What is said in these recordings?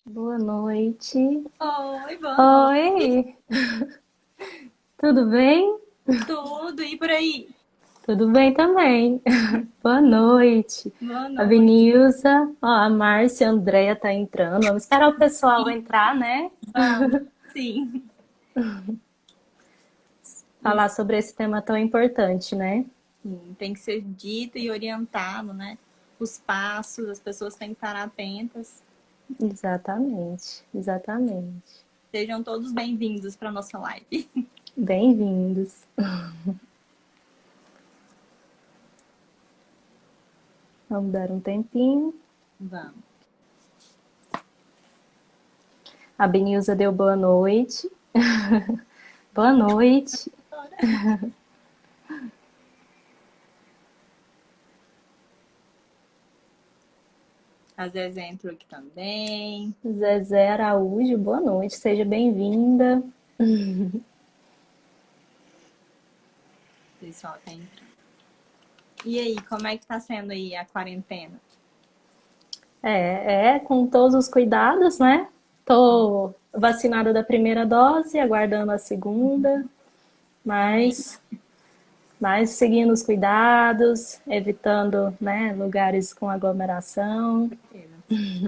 Boa noite. Oi, boa noite. Oi, tudo bem? Tudo e por aí? Tudo bem também. Boa noite. Boa A noite. Venilza, ó, a Márcia, a Andréia tá entrando. Vamos esperar o pessoal entrar, né? Vamos, sim. E Falar sobre esse tema tão importante, né? sim, tem que ser dito e orientado, né? Os passos, as pessoas têm que estar atentas. Exatamente, exatamente. Sejam todos bem-vindos para nossa live. Bem-vindos. Vamos dar um tempinho. Vamos. A Benilza deu boa noite. Boa noite. A Zezé entrou aqui também. Zezé Araújo, boa noite. Seja bem-vinda. O pessoal tá entrando. E aí, como é que tá sendo aí a quarentena? Com todos os cuidados, né? Tô vacinada da primeira dose, aguardando a segunda, Amém. mas seguindo os cuidados, evitando, né, lugares com aglomeração.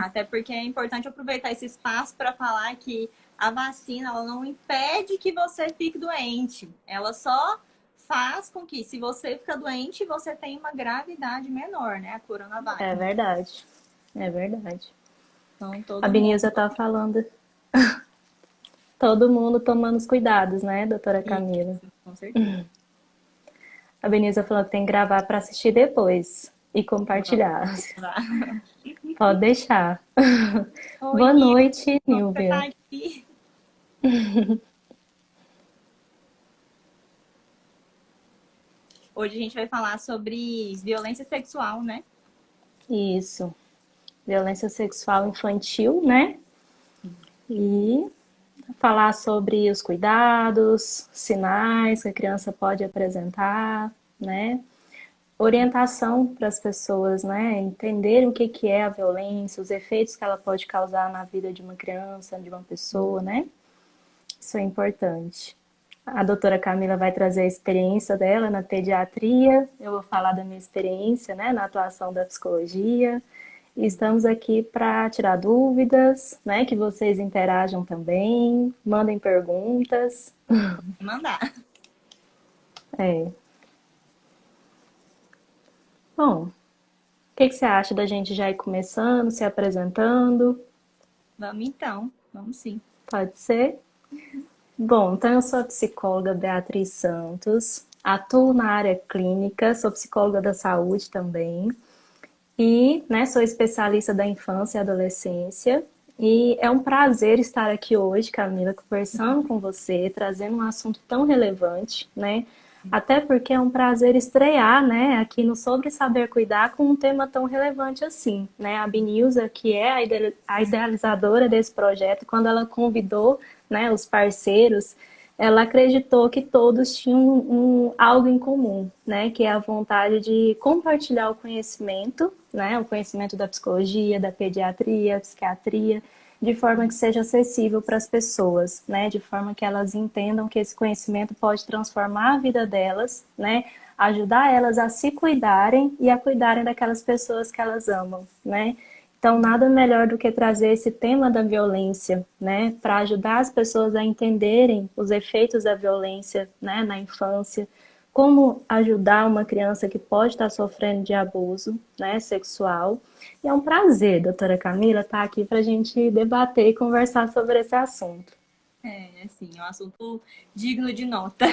Até porque é importante aproveitar esse espaço para falar que a vacina ela não impede que você fique doente. Ela só faz com que, se você fica doente, você tenha uma gravidade menor, né? A É coronavírus. verdade, é verdade. Então, A todo mundo. Benilza tá falando, todo mundo tomando os cuidados, né, doutora Camila? Isso, com certeza. A Benilza falou que tem que gravar para assistir depois e Vamos compartilhar. lá. Pode deixar. Oi, Boa Nil, noite, você tá Nilvia. aqui? Hoje a gente vai falar sobre violência sexual, né? Isso. Violência sexual infantil, né? E falar sobre os cuidados, sinais que a criança pode apresentar, né? Orientação para as pessoas, né? Entenderem o que que é a violência, os efeitos que ela pode causar na vida de uma criança, de uma pessoa, né? Isso é importante. A doutora Camila vai trazer a experiência dela na pediatria, eu vou falar da minha experiência, né, na atuação da psicologia. E estamos aqui para tirar dúvidas, né, que vocês interajam também, mandem perguntas. Vou mandar. É. Bom, o que que você acha da gente já ir começando, se apresentando? Vamos então. Vamos sim. Pode ser? Bom, então eu sou a psicóloga Beatriz Santos, atuo na área clínica, sou psicóloga da saúde também. E, né, sou especialista da infância e adolescência. E é um prazer estar aqui hoje, Camila, conversando com você, trazendo um assunto tão relevante, né? Até porque é um prazer estrear, né, aqui no Sobre Saber Cuidar com um tema tão relevante assim, né? A Binilza, que é a idealizadora desse projeto, quando ela convidou, né, os parceiros, ela acreditou que todos tinham algo em comum, né? Que é a vontade de compartilhar o conhecimento, né? O conhecimento da psicologia, da pediatria, psiquiatria, de forma que seja acessível para as pessoas, né? De forma que elas entendam que esse conhecimento pode transformar a vida delas, né? Ajudar elas a se cuidarem e a cuidarem daquelas pessoas que elas amam, né? Então, nada melhor do que trazer esse tema da violência, né, para ajudar as pessoas a entenderem os efeitos da violência, né, na infância, como ajudar uma criança que pode estar sofrendo de abuso, né, sexual. E é um prazer, doutora Camila, estar aqui para a gente debater e conversar sobre esse assunto. É, assim, é um assunto digno de nota.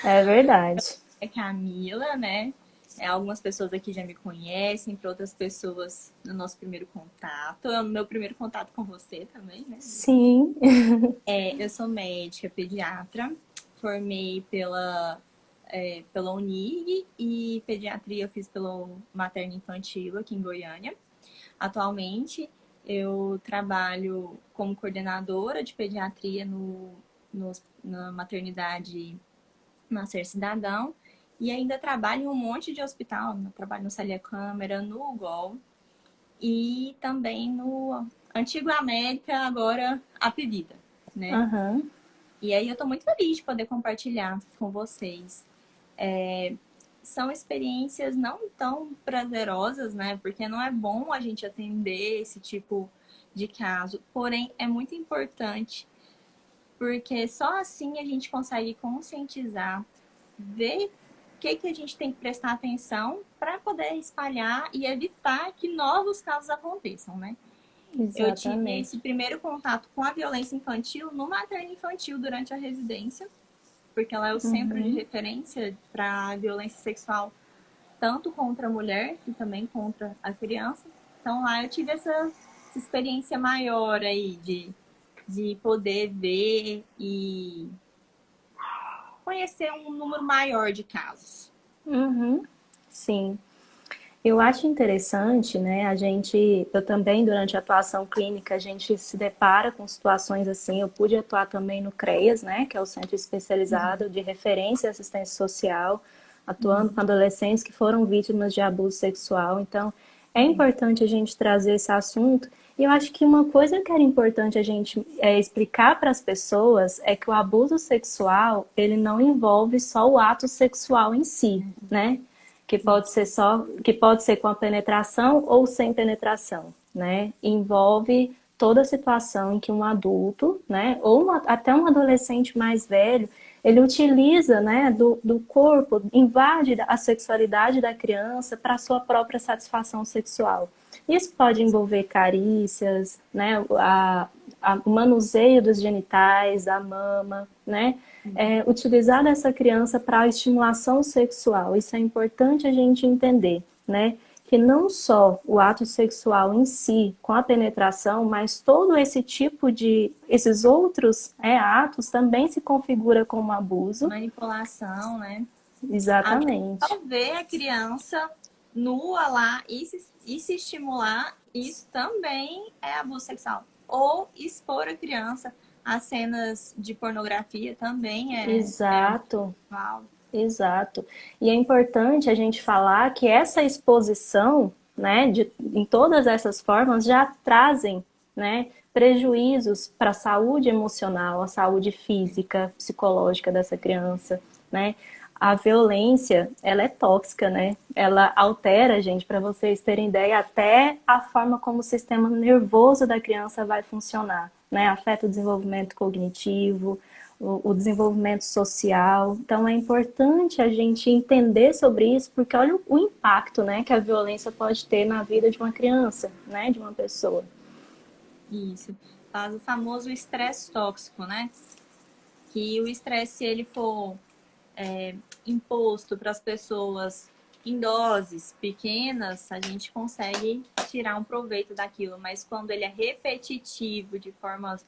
É verdade. É Camila, né? É, algumas pessoas aqui já me conhecem, para outras pessoas no nosso primeiro contato. É o meu primeiro contato com você também, né? Sim. É, eu sou médica pediatra, formei pela Unig e pediatria eu fiz pelo Materno Infantil aqui em Goiânia. Atualmente eu trabalho como coordenadora de pediatria na maternidade Nascer Cidadão. E ainda trabalho em um monte de hospital. Eu trabalho no Salia Câmara, no UGOL e também no Antigo América, agora Apivida, né? Aham. E aí eu tô muito feliz de poder compartilhar com vocês. São experiências não tão prazerosas, né? Porque não é bom a gente atender esse tipo de caso. Porém, é muito importante, porque só assim a gente consegue conscientizar, ver o que, que a gente tem que prestar atenção para poder espalhar e evitar que novos casos aconteçam, né? Eu tive esse Exatamente. primeiro contato com a violência infantil no materno infantil durante a residência, porque ela é o centro de Uhum. referência para a violência sexual, tanto contra a mulher e também contra a criança. Então lá eu tive essa experiência maior aí de poder ver e conhecer um número maior de casos. Uhum. Sim. Eu acho interessante, né? Eu também, durante a atuação clínica, a gente se depara com situações assim. Eu pude atuar também no CREAS, né? Que é o Centro Especializado de Referência e Assistência Social, atuando com adolescentes que foram vítimas de abuso sexual. Então, é importante a gente trazer esse assunto. E eu acho que uma coisa que era importante a gente explicar para as pessoas é que o abuso sexual, ele não envolve só o ato sexual em si, né? Que pode ser com a penetração ou sem penetração, né? Envolve toda a situação em que um adulto, né, até um adolescente mais velho, ele utiliza, né, do corpo, invade a sexualidade da criança para sua própria satisfação sexual. Isso pode envolver carícias, né, o manuseio dos genitais, da mama, né, utilizar essa criança para a estimulação sexual. Isso é importante a gente entender, né? Que não só o ato sexual em si, com a penetração, mas todo esse tipo esses outros atos também se configura como abuso. Manipulação, né? Até Exatamente. ver a criança nua lá e se estimular, isso também é abuso sexual. Ou expor a criança a cenas de pornografia também é abuso Exato. sexual. Exato. E é importante a gente falar que essa exposição, né, em todas essas formas, já trazem, né, prejuízos para a saúde emocional, a saúde física, psicológica dessa criança, né? A violência, ela é tóxica, né? Ela altera a gente, para vocês terem ideia, até a forma como o sistema nervoso da criança vai funcionar, né? Afeta o desenvolvimento cognitivo, o desenvolvimento social. Então é importante a gente entender sobre isso, porque olha o impacto, né, que a violência pode ter na vida de uma criança, né, de uma pessoa. Isso. Faz o famoso estresse tóxico, né? Que o estresse, se ele for imposto para as pessoas em doses pequenas, a gente consegue tirar um proveito daquilo. Mas quando ele é repetitivo, de forma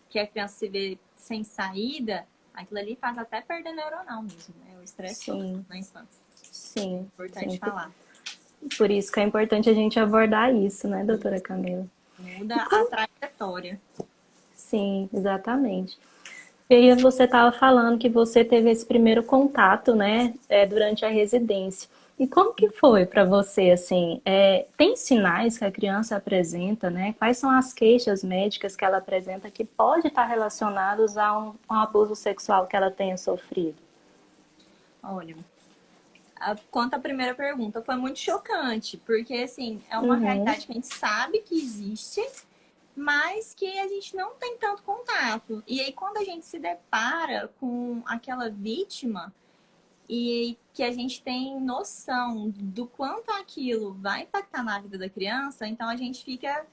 que a criança se vê sem saída, aquilo ali faz até perder neuronal mesmo, né? O estresse tóxico Sim, na infância. sim, Importante sim. falar. Por isso que é importante a gente abordar isso, né, doutora Isso. Camila? Muda E a como... trajetória. Sim, exatamente. E aí você estava falando que você teve esse primeiro contato, né, durante a residência. E como que foi para você, assim? Tem sinais que a criança apresenta, né? Quais são as queixas médicas que ela apresenta que pode estar relacionados a um abuso sexual que ela tenha sofrido? Olha, quanto à primeira pergunta, foi muito chocante, porque assim, é uma Uhum, realidade que a gente sabe que existe, mas que a gente não tem tanto contato. E aí, quando a gente se depara com aquela vítima e que a gente tem noção do quanto aquilo vai impactar na vida da criança, então a gente fica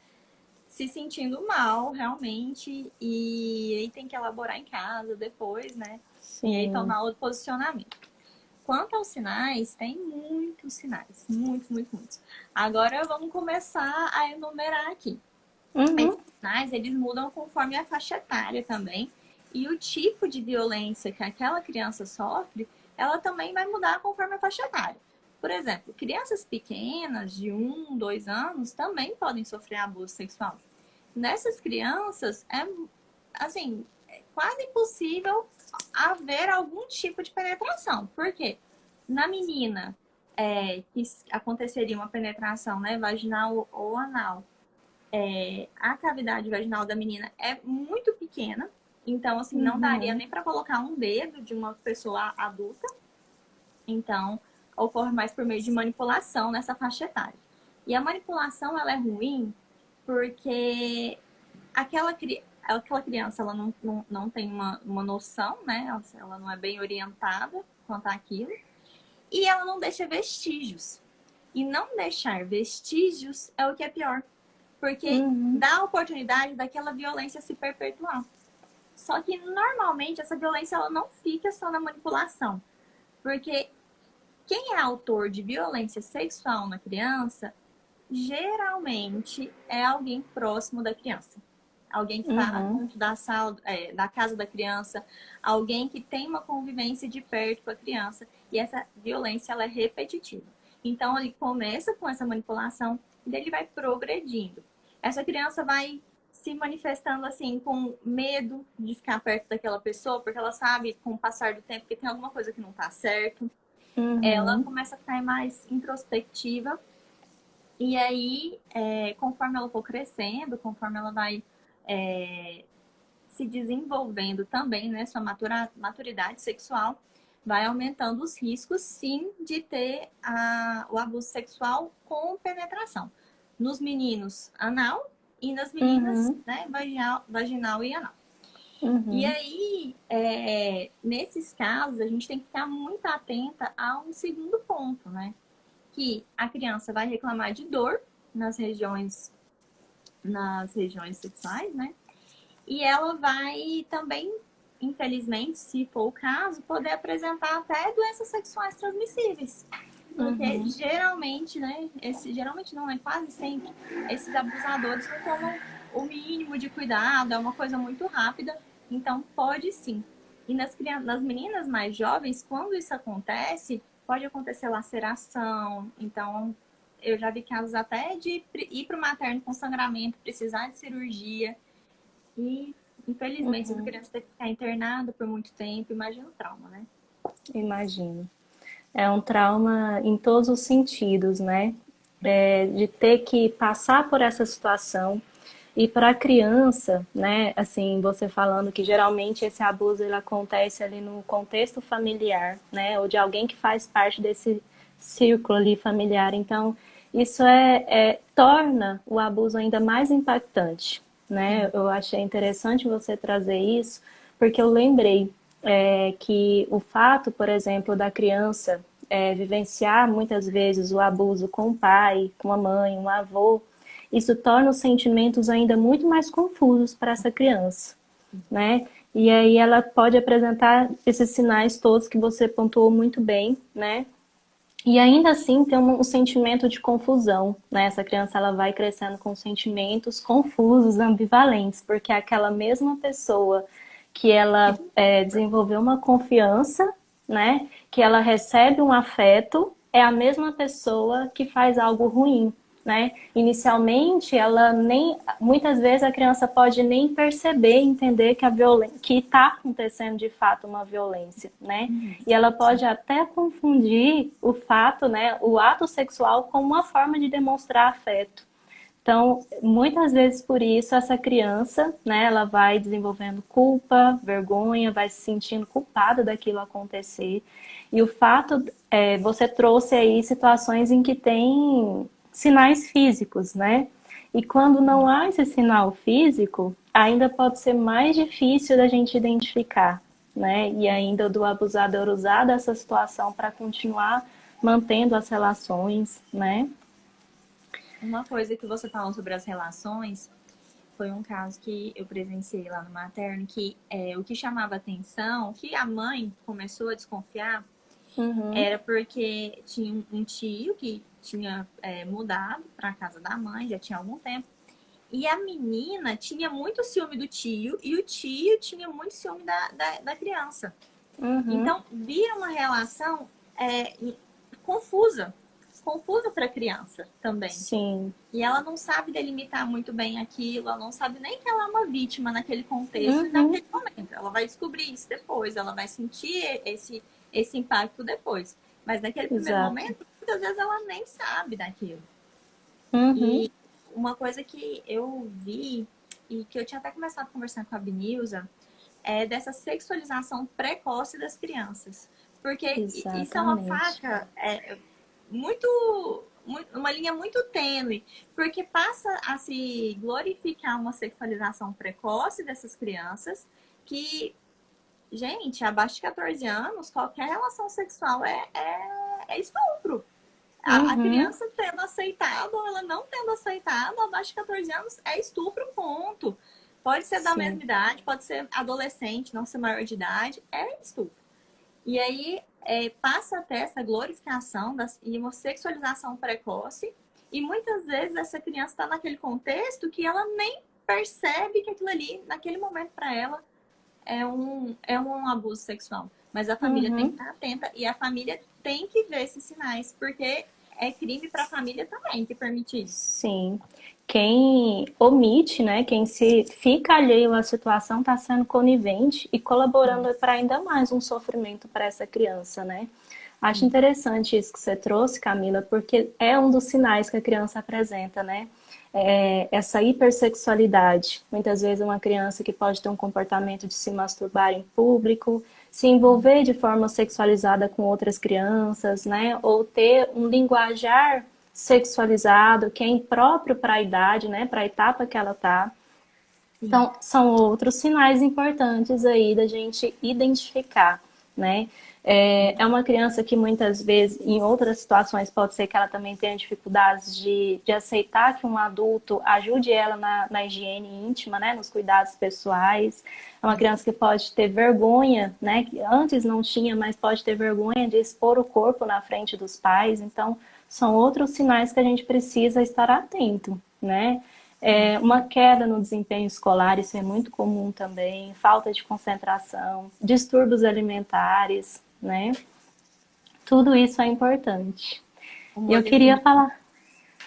se sentindo mal, realmente, e aí tem que elaborar em casa depois, né? E aí sim. tomar outro posicionamento. Quanto aos sinais, tem muitos sinais, muitos, muitos, muitos. Agora vamos começar a enumerar aqui. Esses Uhum, sinais, eles mudam conforme a faixa etária também. E o tipo de violência que aquela criança sofre, ela também vai mudar conforme a faixa etária. Por exemplo, crianças pequenas, de 1, 2 anos, também podem sofrer abuso sexual. Nessas crianças, assim, é quase impossível haver algum tipo de penetração. Por quê? Na menina, que aconteceria uma penetração, né, vaginal ou anal, a cavidade vaginal da menina é muito pequena, então, assim, não daria Uhum. nem para colocar um dedo de uma pessoa adulta. Então, ocorre mais por meio de manipulação nessa faixa etária. E a manipulação, ela é ruim porque aquela criança, ela não tem uma noção, né? Ela não é bem orientada quanto àquilo. E ela não deixa vestígios. E não deixar vestígios é o que é pior. Porque Uhum. dá a oportunidade daquela violência se perpetuar. Só que, normalmente, essa violência ela não fica só na manipulação. Porque quem é autor de violência sexual na criança, geralmente é alguém próximo da criança. Alguém que está Uhum. junto da sala, da casa da criança, alguém que tem uma convivência de perto com a criança. E essa violência ela é repetitiva. Então ele começa com essa manipulação e ele vai progredindo. Essa criança vai se manifestando assim com medo de ficar perto daquela pessoa, porque ela sabe com o passar do tempo que tem alguma coisa que não está certo. Ela Uhum. começa a ficar mais introspectiva. E aí, conforme ela for crescendo, conforme ela vai é, se desenvolvendo também, né, sua maturidade sexual, vai aumentando os riscos, sim, de ter o abuso sexual com penetração. Nos meninos, anal, e nas meninas, Uhum. né, vaginal e anal. E Uhum. aí, nesses casos, a gente tem que ficar muito atenta a um segundo ponto, né? Que a criança vai reclamar de dor nas regiões sexuais, né? E ela vai também, infelizmente, se for o caso, poder apresentar até doenças sexuais transmissíveis. Porque Uhum. geralmente, né? Geralmente não, é quase sempre, esses abusadores não tomam o mínimo de cuidado, é uma coisa muito rápida, então pode sim. E nas meninas mais jovens, quando isso acontece, pode acontecer laceração. Então, eu já vi casos até de ir para o materno com sangramento, precisar de cirurgia. E, infelizmente, essa Uhum. criança tem que ficar internada por muito tempo. Imagina o trauma, né? Imagino. É um trauma em todos os sentidos, né? De ter que passar por essa situação. E para a criança, né, assim, você falando que geralmente esse abuso ele acontece ali no contexto familiar, né, ou de alguém que faz parte desse círculo ali familiar. Então, isso torna o abuso ainda mais impactante, né? Sim. Eu achei interessante você trazer isso, porque eu lembrei que o fato, por exemplo, da criança vivenciar muitas vezes o abuso com o pai, com a mãe, um avô, isso torna os sentimentos ainda muito mais confusos para essa criança, né? E aí ela pode apresentar esses sinais todos que você pontuou muito bem, né? E ainda assim tem um sentimento de confusão, né? Essa criança ela vai crescendo com sentimentos confusos, ambivalentes, porque é aquela mesma pessoa que ela desenvolveu uma confiança, né? Que ela recebe um afeto, é a mesma pessoa que faz algo ruim, né? Inicialmente, ela nem, muitas vezes a criança pode nem perceber, entender que a violência, que está acontecendo de fato uma violência, né? Uhum. E ela pode Sim. até confundir o fato, né, o ato sexual como uma forma de demonstrar afeto. Então, muitas vezes por isso essa criança, né, ela vai desenvolvendo culpa, vergonha, vai se sentindo culpada daquilo acontecer. E o fato, você trouxe aí situações em que tem sinais físicos, né? E quando não há esse sinal físico, ainda pode ser mais difícil da gente identificar, né? E ainda do abusador usar dessa situação para continuar mantendo as relações, né? Uma coisa que você falou sobre as relações foi um caso que eu presenciei lá no materno, que o que chamava atenção, que a mãe começou a desconfiar, Uhum. era porque tinha um tio que tinha mudado para a casa da mãe, já tinha algum tempo, e a menina tinha muito ciúme do tio, e o tio tinha muito ciúme da criança. Uhum. Então, vira uma relação confusa, confusa para a criança também. Sim. E ela não sabe delimitar muito bem aquilo, ela não sabe nem que ela é uma vítima naquele contexto e Uhum. naquele momento. Ela vai descobrir isso depois, ela vai sentir esse impacto depois. Mas naquele primeiro Exato. momento, muitas vezes ela nem sabe daquilo. Uhum. E uma coisa que eu vi e que eu tinha até começado a conversar com a Benilza é dessa sexualização precoce das crianças. Porque isso é uma Exatamente. faca muito, uma linha muito tênue, porque passa a se glorificar uma sexualização precoce dessas crianças que, gente, abaixo de 14 anos, qualquer relação sexual é estupro. A Uhum, criança tendo aceitado ou ela não tendo aceitado, abaixo de 14 anos, é estupro, ponto. Pode ser da sim. mesma idade, pode ser adolescente, não ser maior de idade, é estupro. E aí passa até essa glorificação e uma sexualização precoce, e muitas vezes essa criança está naquele contexto que ela nem percebe que aquilo ali, naquele momento, para ela, é um abuso sexual. Mas a família tem que Uhum. estar atenta e a família tem que ver esses sinais, porque é crime para a família também que permite isso. Sim. Quem omite, né, quem se fica alheio à situação está sendo conivente e Sim, colaborando para ainda mais um sofrimento para essa criança, né? Acho sim, interessante isso que você trouxe, Camila, porque é um dos sinais que a criança apresenta, né? Essa hipersexualidade. Muitas vezes uma criança que pode ter um comportamento de se masturbar em público, se sim, envolver de forma sexualizada com outras crianças, né? Ou ter um linguajar sexualizado que é impróprio para a idade, né? Para a etapa que ela está. sim. Então, são outros sinais importantes aí da gente identificar, né? É uma criança que muitas vezes, em outras situações, pode ser que ela também tenha dificuldades de aceitar que um adulto ajude ela na higiene íntima, né? Nos cuidados pessoais. É uma criança que pode ter vergonha, né? Que antes não tinha, mas pode ter vergonha de expor o corpo na frente dos pais. Então, são outros sinais que a gente precisa estar atento, né? Sim. Uma queda no desempenho escolar, isso é muito comum também, falta de concentração, distúrbios alimentares, né? Tudo isso é importante. E Humor eu queria deprimido. falar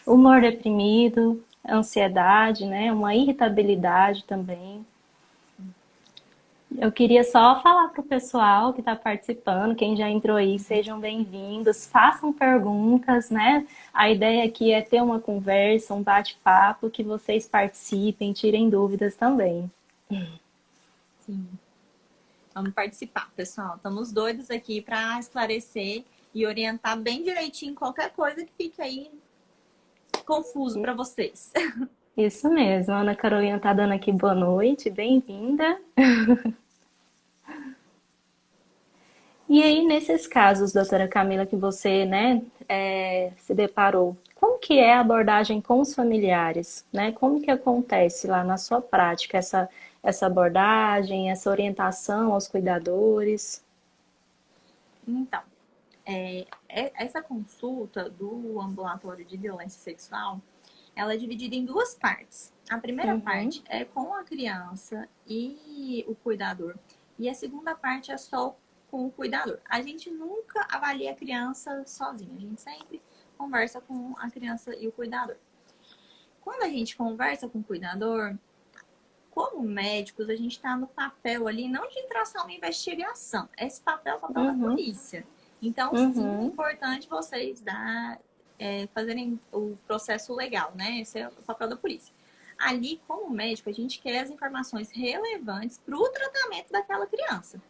humor deprimido, ansiedade, né? Uma irritabilidade também. Eu queria só falar para o pessoal que está participando, quem já entrou aí, sejam bem-vindos, façam perguntas, né? A ideia aqui é ter uma conversa, um bate-papo, que vocês participem, tirem dúvidas também. Sim. Vamos participar, pessoal. Estamos doidos aqui para esclarecer e orientar bem direitinho qualquer coisa que fique aí confuso para vocês. Isso mesmo, a Ana Carolina está dando aqui boa noite, bem-vinda. E aí, nesses casos, doutora Camila, que você, né, se deparou, como que é a abordagem com os familiares, né? Como que acontece lá na sua prática essa abordagem, essa orientação aos cuidadores? Então, essa consulta do ambulatório de violência sexual, ela é dividida em duas partes. A primeira Uhum, parte é com a criança e o cuidador. E a segunda parte é só com o cuidador. A gente nunca avalia a criança sozinha. A gente sempre conversa com a criança e o cuidador. Quando a gente conversa com o cuidador, como médicos, a gente está no papel ali, não de traçar uma investigação. Esse papel é o papel da uhum, polícia. Então, sim, é uhum, importante vocês fazerem o processo legal, né? Esse é o papel da polícia. Ali, como médico, a gente quer as informações relevantes para o tratamento daquela criança.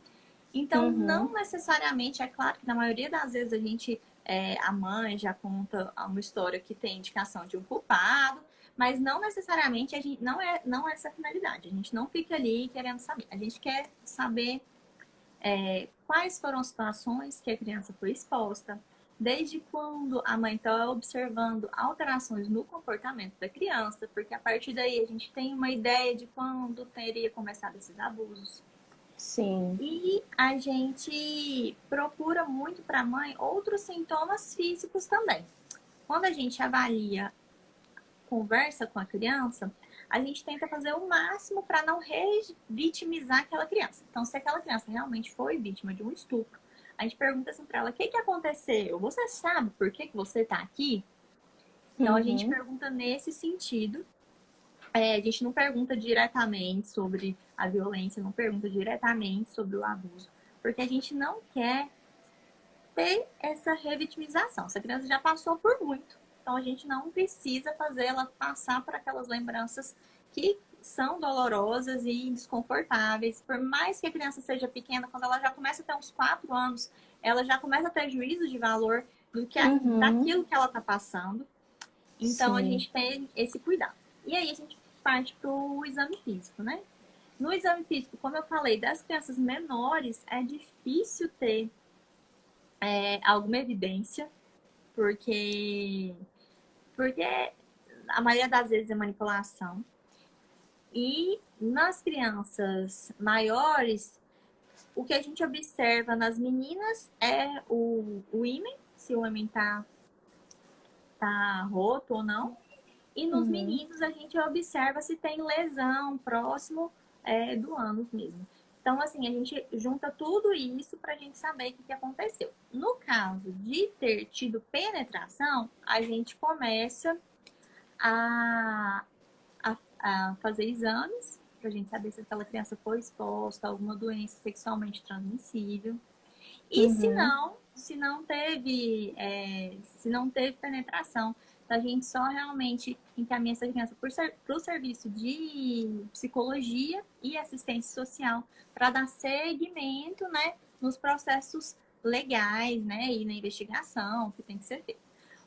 Então, uhum, não necessariamente, é claro que na maioria das vezes a mãe já conta uma história que tem indicação de um culpado, mas não necessariamente a gente não é essa a finalidade. A gente não fica ali querendo saber. A gente quer saber quais foram as situações que a criança foi exposta, desde quando a mãe está observando alterações no comportamento da criança, porque a partir daí a gente tem uma ideia de quando teria começado esses abusos. sim, E a gente procura muito para a mãe outros sintomas físicos também. Quando a gente avalia, conversa com a criança, a gente tenta fazer o máximo para não revitimizar aquela criança. Então, se aquela criança realmente foi vítima de um estupro, a gente pergunta assim para ela: o que aconteceu? Você sabe por que você está aqui? Então, a gente uhum, pergunta nesse sentido. A gente não pergunta diretamente sobre a violência, não pergunta diretamente sobre o abuso, porque a gente não quer ter essa revitimização. Essa criança já passou por muito. Então a gente não precisa fazer ela passar por aquelas lembranças que são dolorosas e desconfortáveis. Por mais que a criança seja pequena, quando ela já começa a ter uns 4 anos, ela já começa a ter juízo de valor Uhum. daquilo que ela está passando. Então a Sim. gente tem esse cuidado. E aí a gente parte para o exame físico, né? No exame físico, como eu falei, das crianças menores, é difícil ter alguma evidência, porque, porque a maioria das vezes é manipulação. E nas crianças maiores, o que a gente observa nas meninas é o ímen, se o ímen tá roto ou não. E nos Uhum. meninos, a gente observa se tem lesão próximo do ânus mesmo. Então, assim, a gente junta tudo isso para a gente saber o que aconteceu. No caso de ter tido penetração, a gente começa a, a fazer exames para a gente saber se aquela criança foi exposta a alguma doença sexualmente transmissível. E Uhum. se não teve penetração, a gente só realmente encaminha essa criança para o serviço de psicologia e assistência social para dar seguimento, né, nos processos legais, né, e na investigação que tem que ser feita.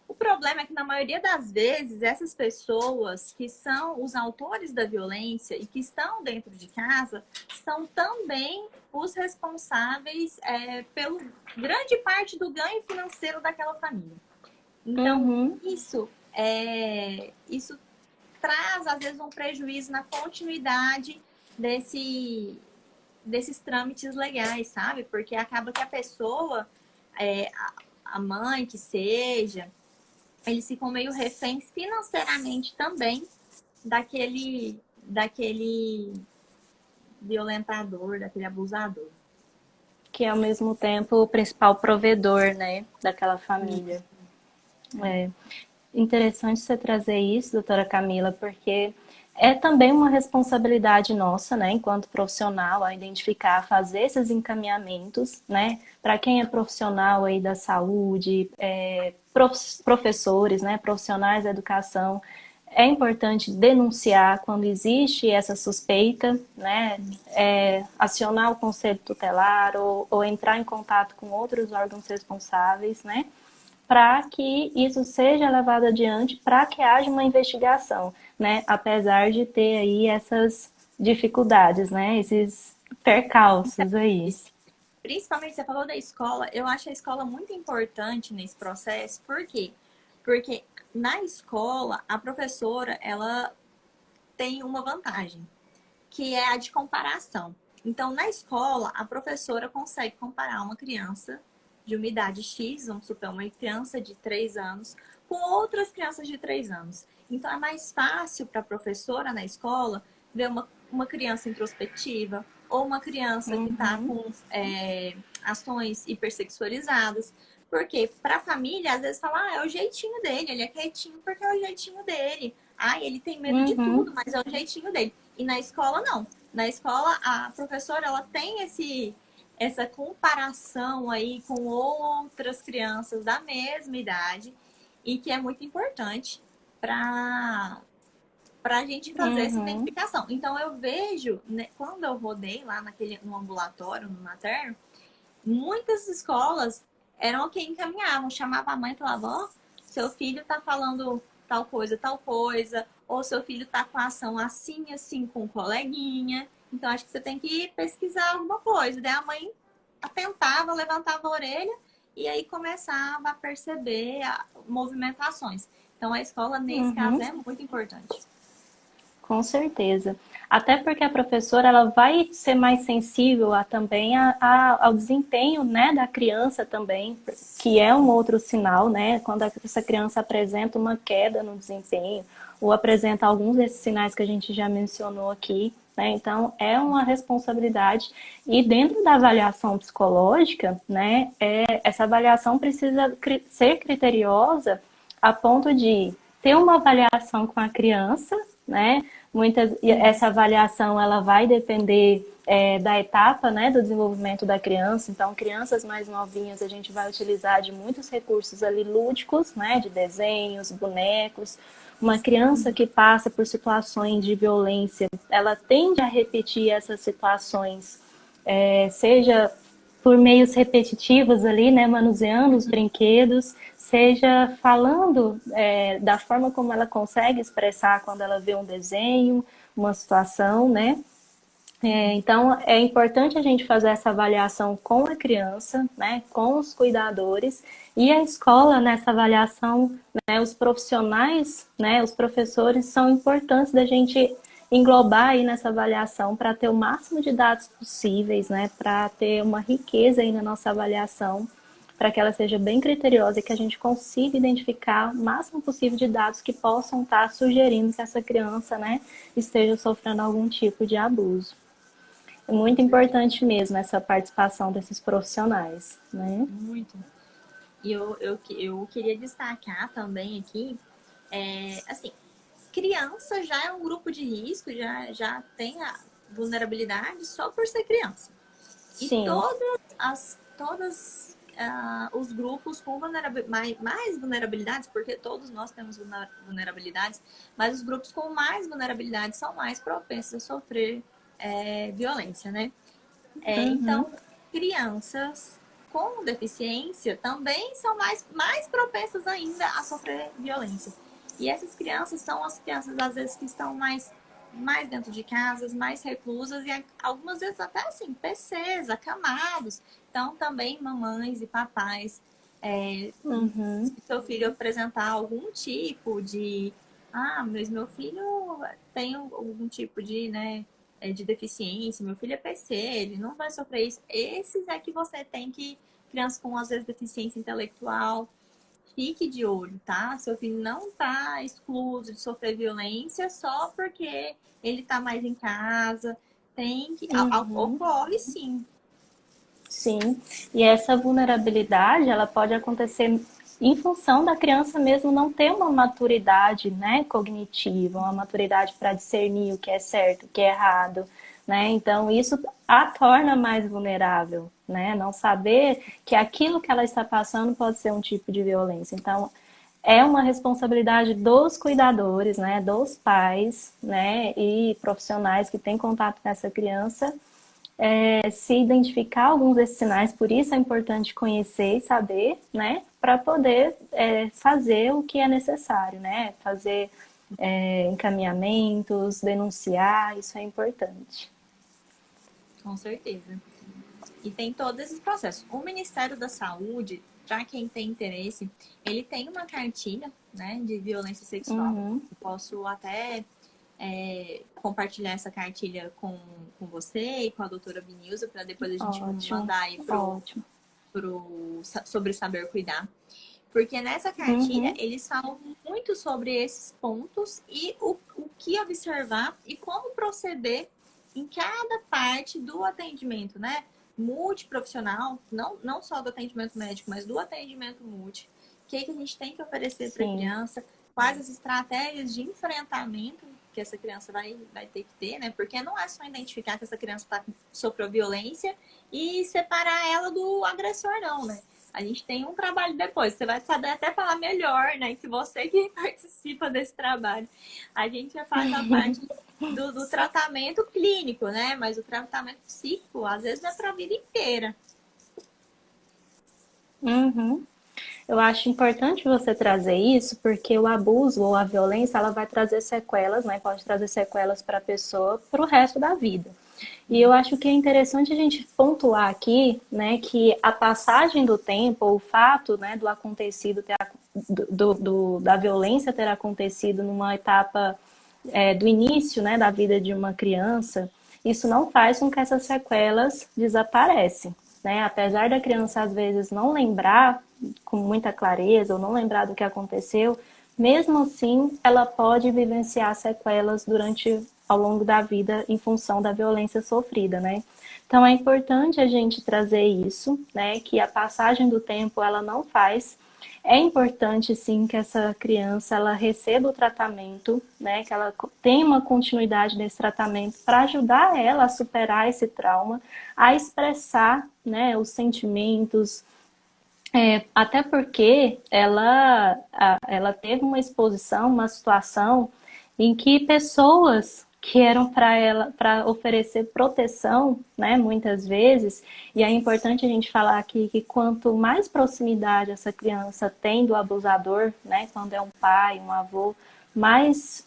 O problema é que, na maioria das vezes, essas pessoas que são os autores da violência e que estão dentro de casa são também os responsáveis pelo grande parte do ganho financeiro daquela família. Então, Uhum. isso traz, às vezes, um prejuízo na continuidade desses trâmites legais, sabe? Porque acaba que a pessoa, a mãe que seja, eles ficam meio reféns financeiramente também daquele violentador, daquele abusador. Que é ao mesmo tempo o principal provedor, né, daquela família. É interessante você trazer isso, doutora Camila, porque é também uma responsabilidade nossa, né, enquanto profissional, a identificar, fazer esses encaminhamentos, né, para quem é profissional aí da saúde, professores, né, profissionais da educação. É importante denunciar quando existe essa suspeita, né, acionar o conselho tutelar ou entrar em contato com outros órgãos responsáveis, né, para que isso seja levado adiante, para que haja uma investigação, né? Apesar de ter aí essas dificuldades, né? Esses percalços aí. Principalmente, você falou da escola, eu acho a escola muito importante nesse processo, por quê? Porque na escola, a professora, ela tem uma vantagem, que é a de comparação. Então, na escola, a professora consegue comparar uma criança de uma idade X, vamos supor, uma criança de 3 anos, com outras crianças de 3 anos. Então, é mais fácil para a professora na escola ver uma criança introspectiva ou uma criança que está Uhum, com ações hipersexualizadas. Porque para a família, às vezes fala, é o jeitinho dele, ele é quietinho porque é o jeitinho dele. Ele tem medo de uhum, tudo, mas é o jeitinho dele. E na escola, não. Na escola, a professora ela tem essa comparação aí com outras crianças da mesma idade e que é muito importante para a gente fazer essa uhum. identificação. Então, eu vejo, né, quando eu rodei lá no ambulatório, no materno, muitas escolas eram quem encaminhavam, chamava a mãe e falava, ó, seu filho está falando tal coisa, ou seu filho está com a ação assim, assim, com o coleguinha. Então, acho que você tem que pesquisar alguma coisa. Daí a mãe atentava, levantava a orelha e aí começava a perceber movimentações. Então, a escola, nesse caso, Uhum. é muito importante. Com certeza. Até porque a professora ela vai ser mais sensível também ao desempenho, né, da criança também, que é um outro sinal, né, quando essa criança apresenta uma queda no desempenho ou apresenta alguns desses sinais que a gente já mencionou aqui, né, então é uma responsabilidade e dentro da avaliação psicológica, né, essa avaliação precisa ser criteriosa a ponto de ter uma avaliação com a criança, né? Essa avaliação ela vai depender da etapa, né, do desenvolvimento da criança. Então, crianças mais novinhas, a gente vai utilizar de muitos recursos ali lúdicos, né, de desenhos, bonecos. Uma criança que passa por situações de violência, ela tende a repetir essas situações, seja por meios repetitivos ali, né, manuseando os brinquedos, seja falando da forma como ela consegue expressar quando ela vê um desenho, uma situação, né? Então, é importante a gente fazer essa avaliação com a criança, né, com os cuidadores, e a escola nessa avaliação, né, os profissionais, né, os professores são importantes da gente englobar aí nessa avaliação para ter o máximo de dados possíveis, né, para ter uma riqueza aí na nossa avaliação, para que ela seja bem criteriosa e que a gente consiga identificar o máximo possível de dados que possam estar sugerindo que essa criança, né, esteja sofrendo algum tipo de abuso. É muito Com certeza. importante mesmo essa participação desses profissionais, né? Muito. E eu queria destacar também aqui, assim, criança já é um grupo de risco, já tem a vulnerabilidade só por ser criança. E Sim, todas os grupos com mais vulnerabilidades, porque todos nós temos vulnerabilidades, mas os grupos com mais vulnerabilidades são mais propensos a sofrer violência, né? uhum, Então, crianças com deficiência também são mais propensas ainda a sofrer violência. E essas crianças são as crianças, às vezes, que estão mais dentro de casas, mais reclusas e algumas vezes até assim, PCs, acamados. Então, também mamães e papais, se uhum, seu filho apresentar algum tipo de, mas meu filho tem algum tipo de, né, de deficiência, meu filho é PC, ele não vai sofrer isso. Esses é que você tem que, crianças com às vezes deficiência intelectual, fique de olho, tá? Seu filho não tá excluso de sofrer violência só porque ele tá mais em casa. Tem que. uhum. Ocorre sim. Sim, e essa vulnerabilidade, ela pode acontecer em função da criança mesmo não ter uma maturidade, né, cognitiva, uma maturidade para discernir o que é certo, o que é errado, né? Então isso a torna mais vulnerável, né? Não saber que aquilo que ela está passando pode ser um tipo de violência. Então é uma responsabilidade dos cuidadores, né, dos pais, né, e profissionais que têm contato com essa criança se identificar alguns desses sinais, por isso é importante conhecer e saber, né, para poder fazer o que é necessário, né, fazer encaminhamentos, denunciar, isso é importante. Com certeza. E tem todos esses processos. O Ministério da Saúde, para quem tem interesse, ele tem uma cartilha, né, de violência sexual. Uhum. Eu posso até compartilhar essa cartilha com você e com a doutora Binilza, para depois a gente Ótimo, mandar aí ótimo. sobre saber cuidar. Porque nessa cartilha Uhum. eles falam muito sobre esses pontos e o que observar e como proceder em cada parte do atendimento, né? Multiprofissional, não só do atendimento médico, mas do atendimento multi. O que a gente tem que oferecer para a Sim. criança, quais as estratégias de enfrentamento que essa criança vai ter que ter, né? Porque não é só identificar que essa criança sofreu violência e separar ela do agressor, não, né? A gente tem um trabalho depois. Você vai saber até falar melhor, né? Que você que participa desse trabalho. A gente já faz a parte do tratamento clínico, né? Mas o tratamento psíquico, às vezes, é para a vida inteira. Uhum. Eu acho importante você trazer isso, porque o abuso ou a violência, ela vai trazer sequelas, né? Pode trazer sequelas para a pessoa para o resto da vida. E eu acho que é interessante a gente pontuar aqui, né, que a passagem do tempo, o fato, né, do acontecido ter, da violência ter acontecido numa etapa do início, né, da vida de uma criança, isso não faz com que essas sequelas desaparecem, né? Apesar da criança às vezes não lembrar com muita clareza ou não lembrar do que aconteceu, mesmo assim ela pode vivenciar sequelas durante ao longo da vida em função da violência sofrida, né? Então é importante a gente trazer isso, né? Que a passagem do tempo ela não faz É importante, sim, que essa criança ela receba o tratamento, né? Que ela tenha uma continuidade desse tratamento para ajudar ela a superar esse trauma, a expressar, né, os sentimentos, até porque ela teve uma exposição, uma situação em que pessoas que eram para ela para oferecer proteção, né, muitas vezes, e é importante a gente falar aqui que quanto mais proximidade essa criança tem do abusador, né, quando é um pai, um avô, mais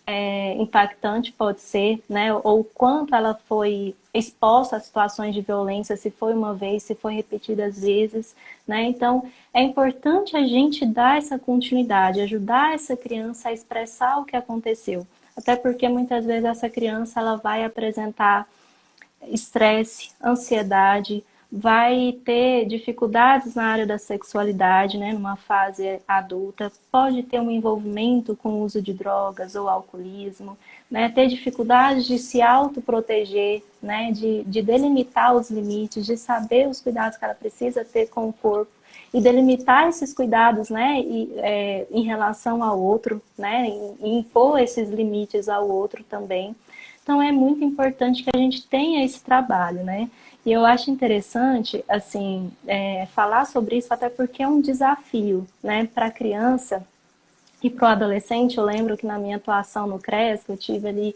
impactante pode ser, né, ou quanto ela foi exposta a situações de violência, se foi uma vez, se foi repetidas vezes, né, então é importante a gente dar essa continuidade, ajudar essa criança a expressar o que aconteceu. Até porque muitas vezes essa criança ela vai apresentar estresse, ansiedade, vai ter dificuldades na área da sexualidade, né, numa fase adulta, pode ter um envolvimento com o uso de drogas ou alcoolismo, né, ter dificuldades de se autoproteger, né, de delimitar os limites, de saber os cuidados que ela precisa ter com o corpo e delimitar esses cuidados, né, em relação ao outro, né, e impor esses limites ao outro também. Então é muito importante que a gente tenha esse trabalho, né? E eu acho interessante, assim, falar sobre isso, até porque é um desafio, né, para a criança e para o adolescente. Eu lembro que na minha atuação no CRES, eu tive ali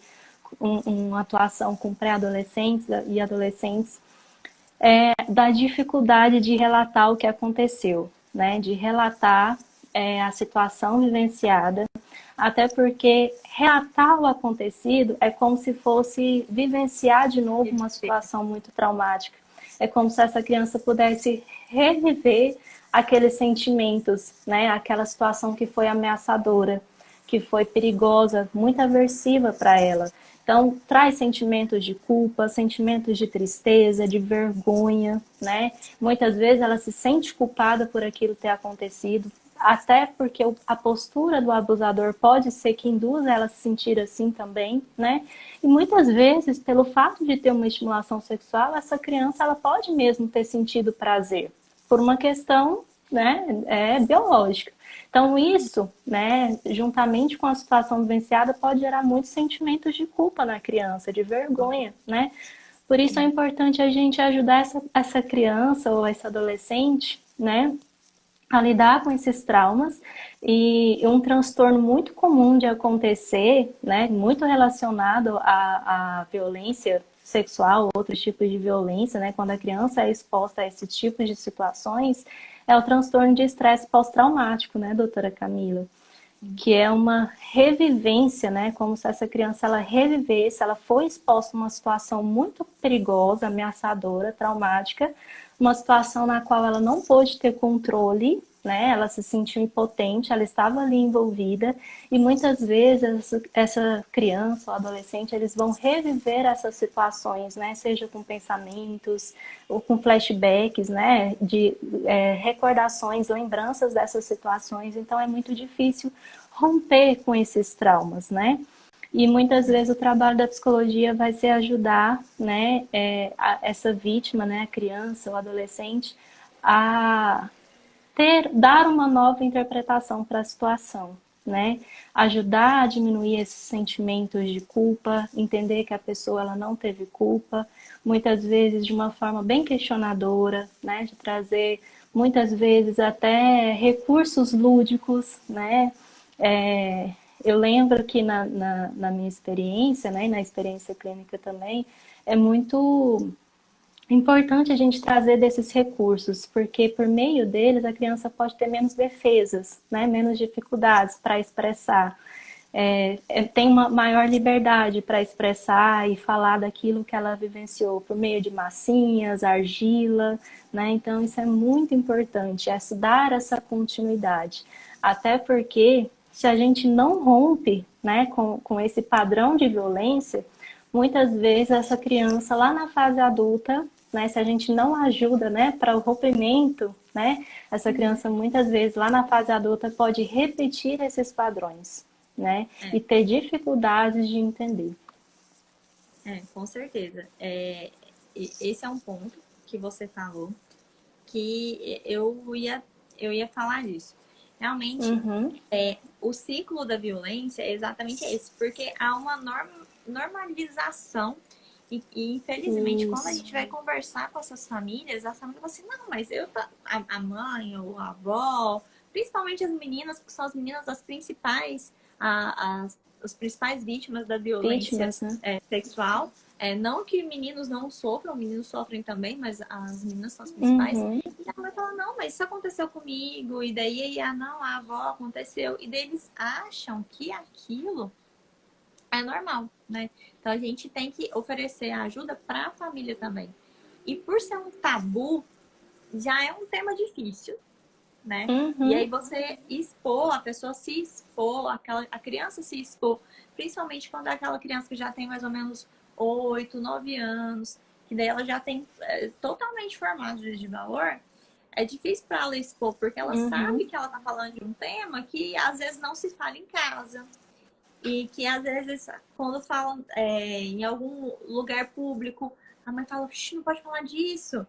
uma atuação com pré-adolescentes e adolescentes, da dificuldade de relatar o que aconteceu, né? De relatar a situação vivenciada, até porque relatar o acontecido é como se fosse vivenciar de novo uma situação muito traumática. É como se essa criança pudesse reviver aqueles sentimentos, né? Aquela situação que foi ameaçadora, que foi perigosa, muito aversiva para ela. Então, traz sentimentos de culpa, sentimentos de tristeza, de vergonha, né? Muitas vezes ela se sente culpada por aquilo ter acontecido, até porque a postura do abusador pode ser que induza ela a se sentir assim também, né? E muitas vezes, pelo fato de ter uma estimulação sexual, essa criança ela pode mesmo ter sentido prazer, por uma questão, né, biológica. Então isso, né, juntamente com a situação vivenciada, pode gerar muitos sentimentos de culpa na criança, de vergonha, né? Por isso é importante a gente ajudar essa criança ou esse adolescente, né, a lidar com esses traumas. E um transtorno muito comum de acontecer, né, muito relacionado à violência sexual, outros tipos de violência, né, quando a criança é exposta a esses tipos de situações, é o transtorno de estresse pós-traumático, né, doutora Camila? Que é uma revivência, né? Como se essa criança ela revivesse, ela foi exposta a uma situação muito perigosa, ameaçadora, traumática, uma situação na qual ela não pôde ter controle, né? Ela se sentiu impotente, ela estava ali envolvida e muitas vezes essa criança ou adolescente eles vão reviver essas situações, né? Seja com pensamentos ou com flashbacks, né? De recordações, lembranças dessas situações. Então é muito difícil romper com esses traumas, né? E muitas vezes o trabalho da psicologia vai ser ajudar, né, essa vítima, né, a criança ou adolescente, a dar uma nova interpretação para a situação, né? Ajudar a diminuir esses sentimentos de culpa, entender que a pessoa ela não teve culpa, muitas vezes de uma forma bem questionadora, né? De trazer muitas vezes até recursos lúdicos, né? Eu lembro que na minha experiência, né, e na experiência clínica também, é muito importante a gente trazer desses recursos, porque por meio deles a criança pode ter menos defesas, né, menos dificuldades para expressar. Tem uma maior liberdade para expressar e falar daquilo que ela vivenciou por meio de massinhas, argila, né? Então isso é muito importante, dar essa continuidade. Até porque se a gente não rompe, né, com esse padrão de violência, muitas vezes essa criança lá na fase adulta, né, se a gente não ajuda, né, para o rompimento, né, essa criança muitas vezes lá na fase adulta pode repetir esses padrões, né, e ter dificuldades de entender. Com certeza. Esse é um ponto que você falou que eu ia falar disso. Realmente, Uhum. o ciclo da violência é exatamente esse, porque há uma normalização e, infelizmente, quando a Isso. gente vai conversar com essas famílias, a família fala assim, não, mas a mãe ou a avó, principalmente as meninas, que são as meninas as principais, as principais vítimas da violência Vítimas, né? sexual. Não que meninos não sofram, meninos sofrem também, mas as meninas são as principais. Uhum. E a mãe fala, não, mas isso aconteceu comigo, e daí, não, a avó aconteceu. E daí eles acham que aquilo é normal, né? Então a gente tem que oferecer ajuda para a família também. E por ser um tabu, já é um tema difícil, né? E Uhum. aí você expor, a pessoa se expor, a criança se expor, principalmente quando é aquela criança que já tem mais ou menos 8, 9 anos, que daí ela já tem totalmente formado de valor, é difícil para ela expor, porque ela sabe Uhum. que ela tá falando de um tema que às vezes não se fala em casa. E que às vezes, quando falam em algum lugar público, a mãe fala, não pode falar disso.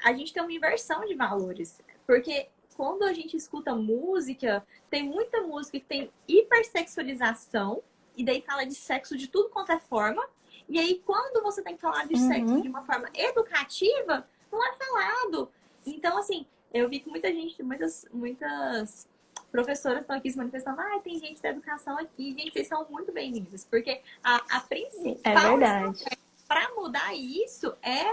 A gente tem uma inversão de valores. Porque quando a gente escuta música, tem muita música que tem hipersexualização, e daí fala de sexo de tudo quanto é forma. E aí, quando você tem que falar de sexo de Uhum. uma forma educativa, não é falado. Então, assim, eu vi que muita gente, muitas professoras estão aqui se manifestando, tem gente da educação aqui, gente, vocês são muito bem-vindos, porque a É principal verdade. para mudar isso é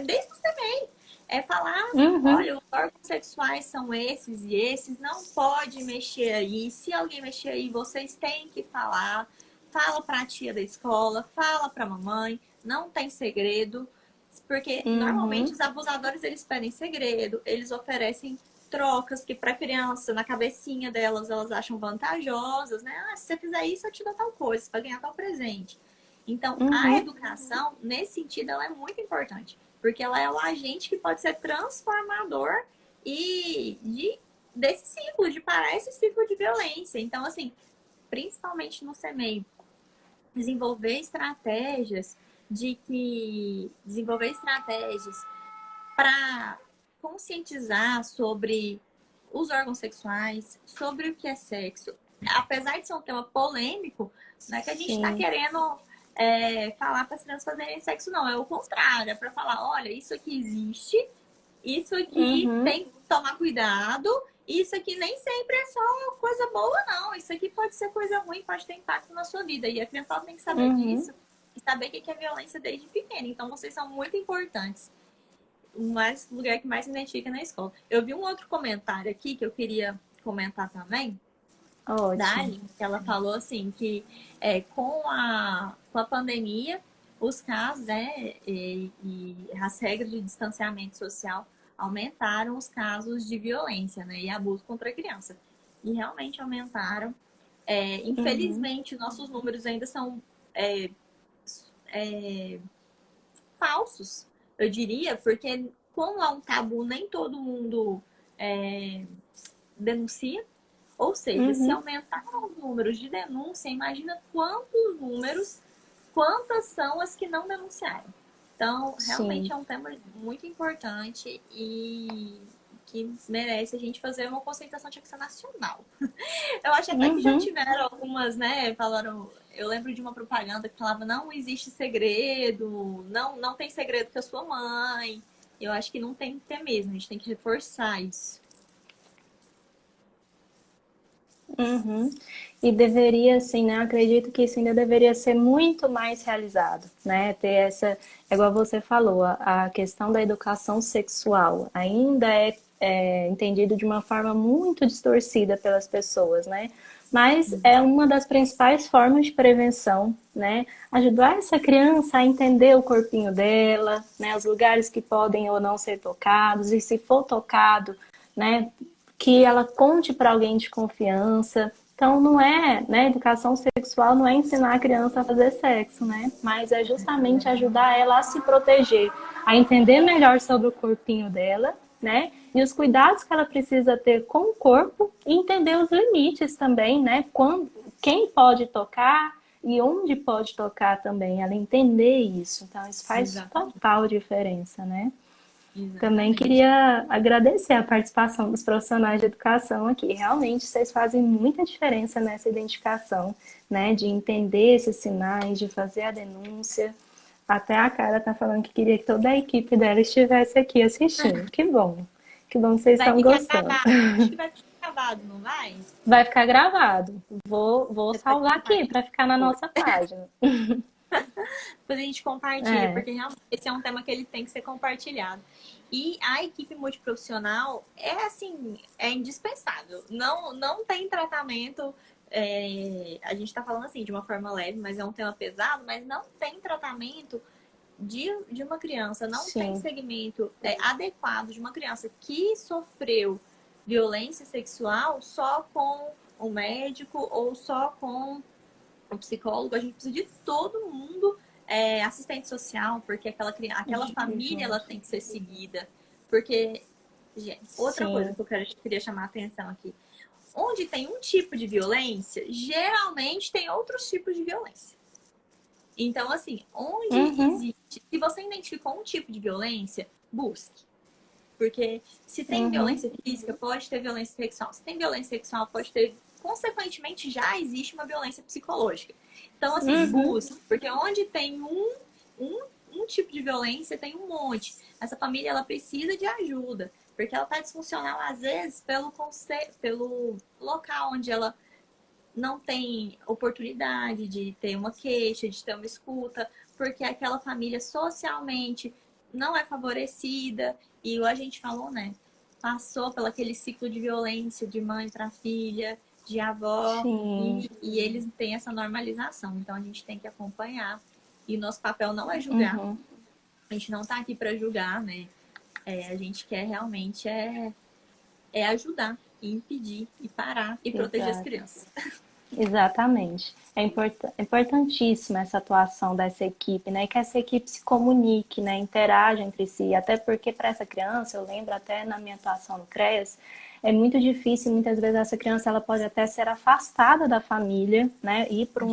desde o também. É falar, Uhum. olha, os órgãos sexuais são esses e esses, não pode mexer aí. Se alguém mexer aí, vocês têm que falar. Fala para a tia da escola, fala para a mamãe, não tem segredo, porque normalmente Uhum. os abusadores eles pedem segredo, eles oferecem trocas que para criança, na cabecinha delas, elas acham vantajosas, né? Se você fizer isso, eu te dou tal coisa, você vai ganhar tal presente. Então, a Uhum. educação, nesse sentido, ela é muito importante, porque ela é o agente que pode ser transformador desse ciclo, de parar esse ciclo de violência. Então, assim, principalmente no CEMEI, desenvolver estratégias para conscientizar sobre os órgãos sexuais, sobre o que é sexo. Apesar de ser um tema polêmico, não é que a gente está Sim. querendo falar para as crianças fazerem sexo, não. É o contrário, é para falar, olha, isso aqui existe, isso aqui Uhum. tem que tomar cuidado, isso aqui nem sempre é só coisa boa, não. Isso aqui pode ser coisa ruim, pode ter impacto na sua vida. E a criança tem que saber Uhum. disso e saber o que é violência desde pequena. Então, vocês são muito importantes. O lugar que mais se identifica na escola. Eu vi um outro comentário aqui que eu queria comentar também, da Ótimo. Aline, que ela falou assim, que com a pandemia, os casos, né, e as regras de distanciamento social aumentaram os casos de violência, né, e abuso contra a criança. E realmente aumentaram. Uhum. Infelizmente, nossos números ainda são é, é, falsos, eu diria, porque como é um tabu, nem todo mundo é, denuncia. Ou seja, se Uhum. aumentar os números de denúncia, imagina quantos números, quantas são as que não denunciaram. Então, realmente Sim. é um tema muito importante e que merece a gente fazer uma conscientização de ação nacional. Eu acho até que já Uhum. tiveram algumas, né? Falaram. Eu lembro de uma propaganda que falava: não existe segredo, não tem segredo com a sua mãe. Eu acho que não tem que ter mesmo, a gente tem que reforçar isso. Uhum. E deveria, assim, né? Eu acredito que isso ainda deveria ser muito mais realizado, né? Ter essa, é igual você falou, a questão da educação sexual ainda é entendido de uma forma muito distorcida pelas pessoas, né? Mas é uma das principais formas de prevenção, né? Ajudar essa criança a entender o corpinho dela, né? Os lugares que podem ou não ser tocados, e se for tocado, né? Que ela conte para alguém de confiança. Então, não é, né, educação sexual não é ensinar a criança a fazer sexo, né? Mas é justamente ajudar ela a se proteger, a entender melhor sobre o corpinho dela, né? E os cuidados que ela precisa ter com o corpo e entender os limites também, né? Quem pode tocar e onde pode tocar também, ela entender isso. Então, isso faz Exatamente. total diferença, né? Também Exatamente. queria agradecer a participação dos profissionais de educação aqui. Realmente, vocês fazem muita diferença nessa identificação, né? De entender esses sinais, de fazer a denúncia. Até a Cara tá falando que queria que toda a equipe dela estivesse aqui assistindo. Que bom. Que bom que vocês Vai estão ficar gostando. gravado. Acho que vai ficar gravado, não vai? Vai ficar gravado. Vou Você pode salvar aqui compartilhar para ficar na depois. nossa página. Depois a gente compartilha, É, porque realmente esse é um tema que ele tem que ser compartilhado. E a equipe multiprofissional é assim, é indispensável. Não tem tratamento. A gente está falando assim de uma forma leve, mas é um tema pesado, mas não tem tratamento de uma criança, não tem sim. segmento adequado de uma criança que sofreu violência sexual só com o médico ou só com o psicólogo. A gente precisa de todo mundo, assistente social, porque aquela família ela Junto. tem que ser seguida. Porque, gente, outra coisa Sim. que queria chamar a atenção aqui. Onde tem um tipo de violência, geralmente tem outros tipos de violência. Então, assim, onde Uhum, existe. Se você identificou um tipo de violência, busque. Porque se tem uhum, violência física, pode ter violência sexual. Se tem violência sexual, pode ter. Consequentemente, já existe uma violência psicológica. Então, assim, uhum. busque. Porque onde tem um tipo de violência, tem um monte. Essa família, ela precisa de ajuda. Porque ela está disfuncional, às vezes, pelo local onde ela não tem oportunidade de ter uma queixa, de ter uma escuta, porque aquela família socialmente não é favorecida. E o a gente falou, né? Passou pelo aquele ciclo de violência de mãe para filha, de avó, Sim. e eles têm essa normalização. Então a gente tem que acompanhar. E nosso papel não é julgar, Uhum. a gente não está aqui para julgar, né? A gente quer realmente ajudar, e impedir, e parar, e proteger as Exato. crianças. Exatamente. É importantíssima essa atuação dessa equipe, né? Que essa equipe se comunique, né? Interaja entre si. Até porque para essa criança, eu lembro até na minha atuação no CREAS, é muito difícil, muitas vezes essa criança ela pode até ser afastada da família, né? Ir para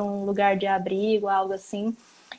um lugar de abrigo, algo assim.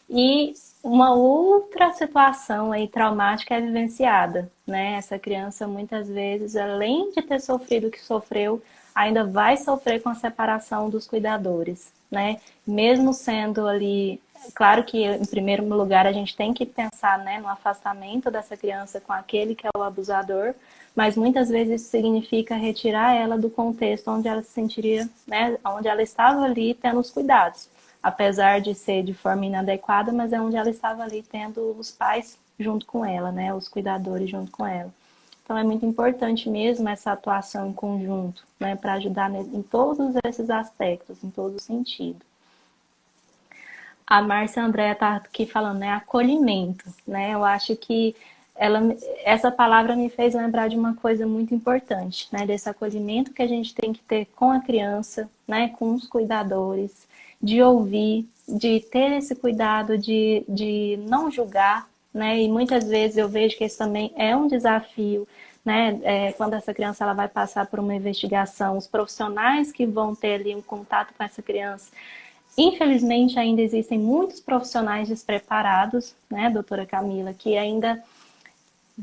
E uma outra situação aí traumática é vivenciada, né? Essa criança muitas vezes, além de ter sofrido o que sofreu, ainda vai sofrer com a separação dos cuidadores, né? Mesmo sendo ali, claro que em primeiro lugar a gente tem que pensar, né, no afastamento dessa criança com aquele que é o abusador, mas muitas vezes isso significa retirar ela do contexto onde ela se sentiria, né, onde ela estava ali tendo os cuidados, apesar de ser de forma inadequada, mas é onde ela estava ali tendo os pais junto com ela, né, os cuidadores junto com ela. Então é muito importante mesmo essa atuação em conjunto, né, para ajudar em todos esses aspectos, em todo sentido. A Márcia Andréa está aqui falando, né, acolhimento, né? Eu acho que ela, essa palavra me fez lembrar de uma coisa muito importante, né, desse acolhimento que a gente tem que ter com a criança, né, com os cuidadores, de ouvir, de ter esse cuidado de não julgar, né? E muitas vezes eu vejo que esse também é um desafio, né? Quando essa criança ela vai passar por uma investigação, os profissionais que vão ter ali um contato com essa criança. Infelizmente, ainda existem muitos profissionais despreparados, né, doutora Camila, que ainda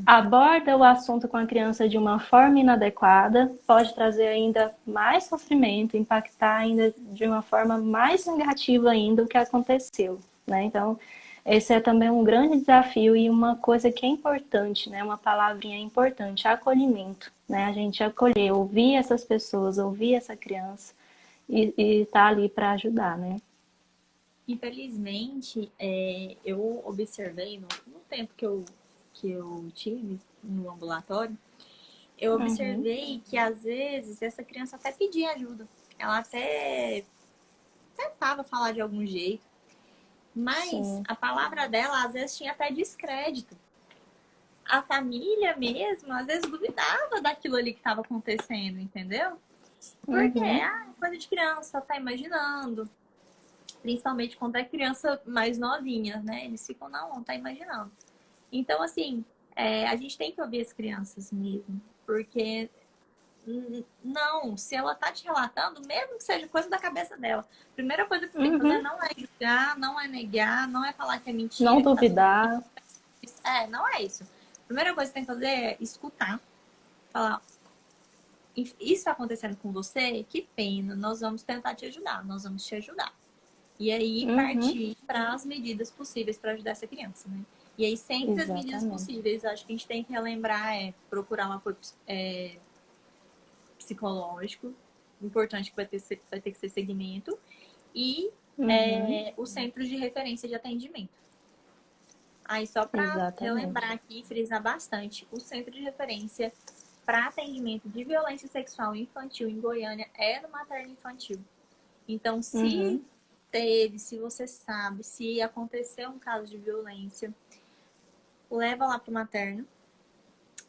aborda o assunto com a criança de uma forma inadequada, pode trazer ainda mais sofrimento, impactar ainda de uma forma mais negativa ainda o que aconteceu, né? Então, esse é também um grande desafio e uma coisa que é importante, né? Uma palavrinha importante, acolhimento, né? A gente acolher, ouvir essas pessoas, ouvir essa criança e tá ali para ajudar, né? Infelizmente, eu observei no tempo que eu tive no ambulatório, eu Uhum, observei que às vezes essa criança até pedia ajuda. Ela até tentava falar de algum jeito, mas sim. a palavra dela às vezes tinha até descrédito. A família mesmo, às vezes duvidava daquilo ali que estava acontecendo, entendeu? Porque Uhum, coisa de criança, tá imaginando. Principalmente quando é criança mais novinha, né? Eles ficam, não tá imaginando. Então, assim, a gente tem que ouvir as crianças mesmo. Porque, não, se ela tá te relatando, mesmo que seja coisa da cabeça dela, a primeira coisa que você tem que fazer uhum. não é julgar, não é negar, não é falar que é Não mentira, que tá tudo bem. duvidar. Não é isso. A primeira coisa que tem que fazer é escutar, falar, isso está acontecendo com você? Que pena, nós vamos tentar te ajudar, nós vamos te ajudar. E aí Uhum, partir para as medidas possíveis para ajudar essa criança, né? E aí, sempre as medidas exatamente. possíveis, acho que a gente tem que relembrar procurar um apoio psicológico, importante que vai ter que ser segmento, e Uhum, o centro de referência de atendimento. Aí, só para exatamente. relembrar aqui, frisar bastante, o centro de referência para atendimento de violência sexual infantil em Goiânia é no materno infantil. Então, se Uhum, teve, se você sabe, se aconteceu um caso de violência, leva lá para o materno.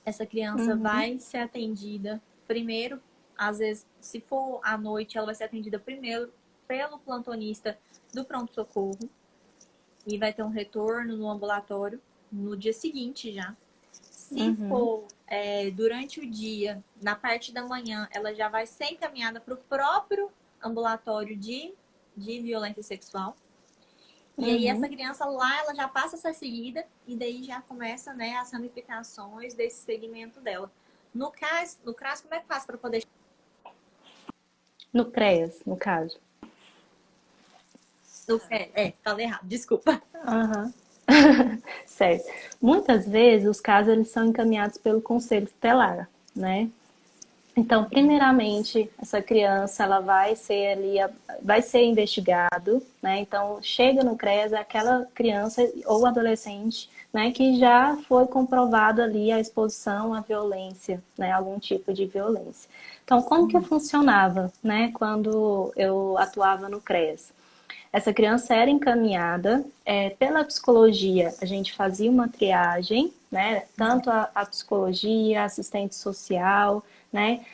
Essa criança uhum, vai ser atendida primeiro, às vezes, se for à noite, ela vai ser atendida primeiro pelo plantonista do pronto-socorro e vai ter um retorno no ambulatório no dia seguinte já. Se uhum, for durante o dia, na parte da manhã, ela já vai ser encaminhada para o próprio ambulatório de violência sexual. E aí essa uhum. criança lá, ela já passa a ser seguida e daí já começa, né, as ramificações desse segmento dela. No CRAS, como é que faz para poder... No CREAS, no caso. Falei errado, desculpa. Aham. Certo. Muitas vezes os casos eles são encaminhados pelo conselho tutelar, né? Então, primeiramente, essa criança ela vai ser ali, vai ser investigado, né? Então, chega no CREAS aquela criança ou adolescente, né, que já foi comprovado ali a exposição à violência, né, algum tipo de violência. Então, como que funcionava, né, quando eu atuava no CREAS? Essa criança era encaminhada pela psicologia, a gente fazia uma triagem, né? Tanto a psicologia, a assistente social, né?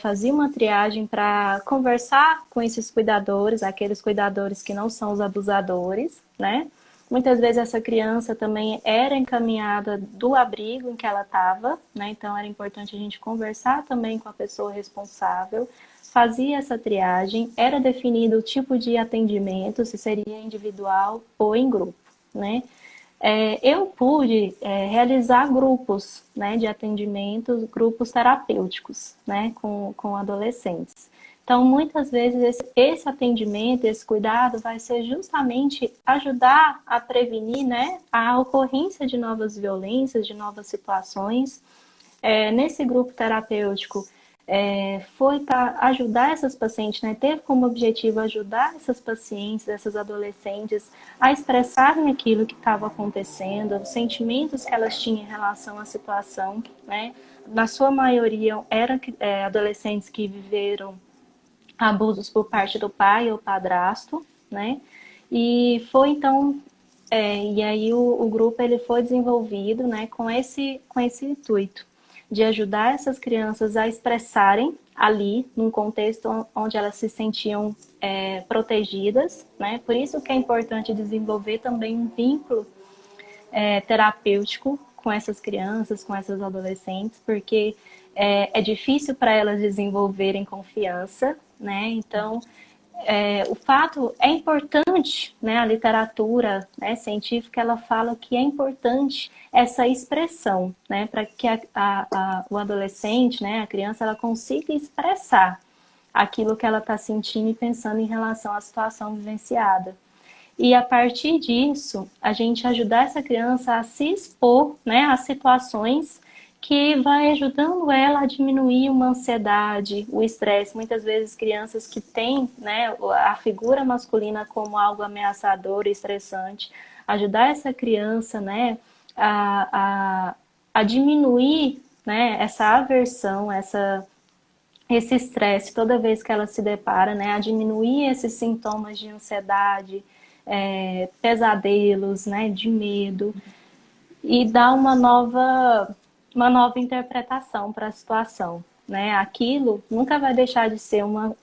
Fazia uma triagem para conversar com esses cuidadores, aqueles cuidadores que não são os abusadores, né? Muitas vezes essa criança também era encaminhada do abrigo em que ela estava, né? Então era importante a gente conversar também com a pessoa responsável, fazia essa triagem, era definido o tipo de atendimento, se seria individual ou em grupo, né? Eu pude realizar grupos, né, de atendimento, grupos terapêuticos, né, com adolescentes. Então, muitas vezes, esse atendimento, esse cuidado vai ser justamente ajudar a prevenir, né, a ocorrência de novas violências, de novas situações. Nesse grupo terapêutico, foi para ajudar essas pacientes, né? Teve como objetivo ajudar essas pacientes, essas adolescentes, a expressarem aquilo que estava acontecendo, os sentimentos que elas tinham em relação à situação, né? Na sua maioria, eram adolescentes que viveram abusos por parte do pai ou padrasto, né? E foi então, e aí o grupo ele foi desenvolvido, né, com esse intuito de ajudar essas crianças a expressarem ali, num contexto onde elas se sentiam protegidas, né? Por isso que é importante desenvolver também um vínculo terapêutico com essas crianças, com essas adolescentes, porque é difícil para elas desenvolverem confiança, né? Então, o fato é importante, né? A literatura, né, científica ela fala que é importante essa expressão, né, para que o adolescente, né, a criança, ela consiga expressar aquilo que ela está sentindo e pensando em relação à situação vivenciada. E a partir disso, a gente ajudar essa criança a se expor, né, a situações que vai ajudando ela a diminuir uma ansiedade, o estresse. Muitas vezes crianças que têm, né, a figura masculina como algo ameaçador e estressante, ajudar essa criança, né, a diminuir, né, essa aversão, esse estresse toda vez que ela se depara, né, a diminuir esses sintomas de ansiedade, pesadelos, né, de medo e dar uma nova interpretação para a situação, né? Aquilo nunca vai deixar de ser uma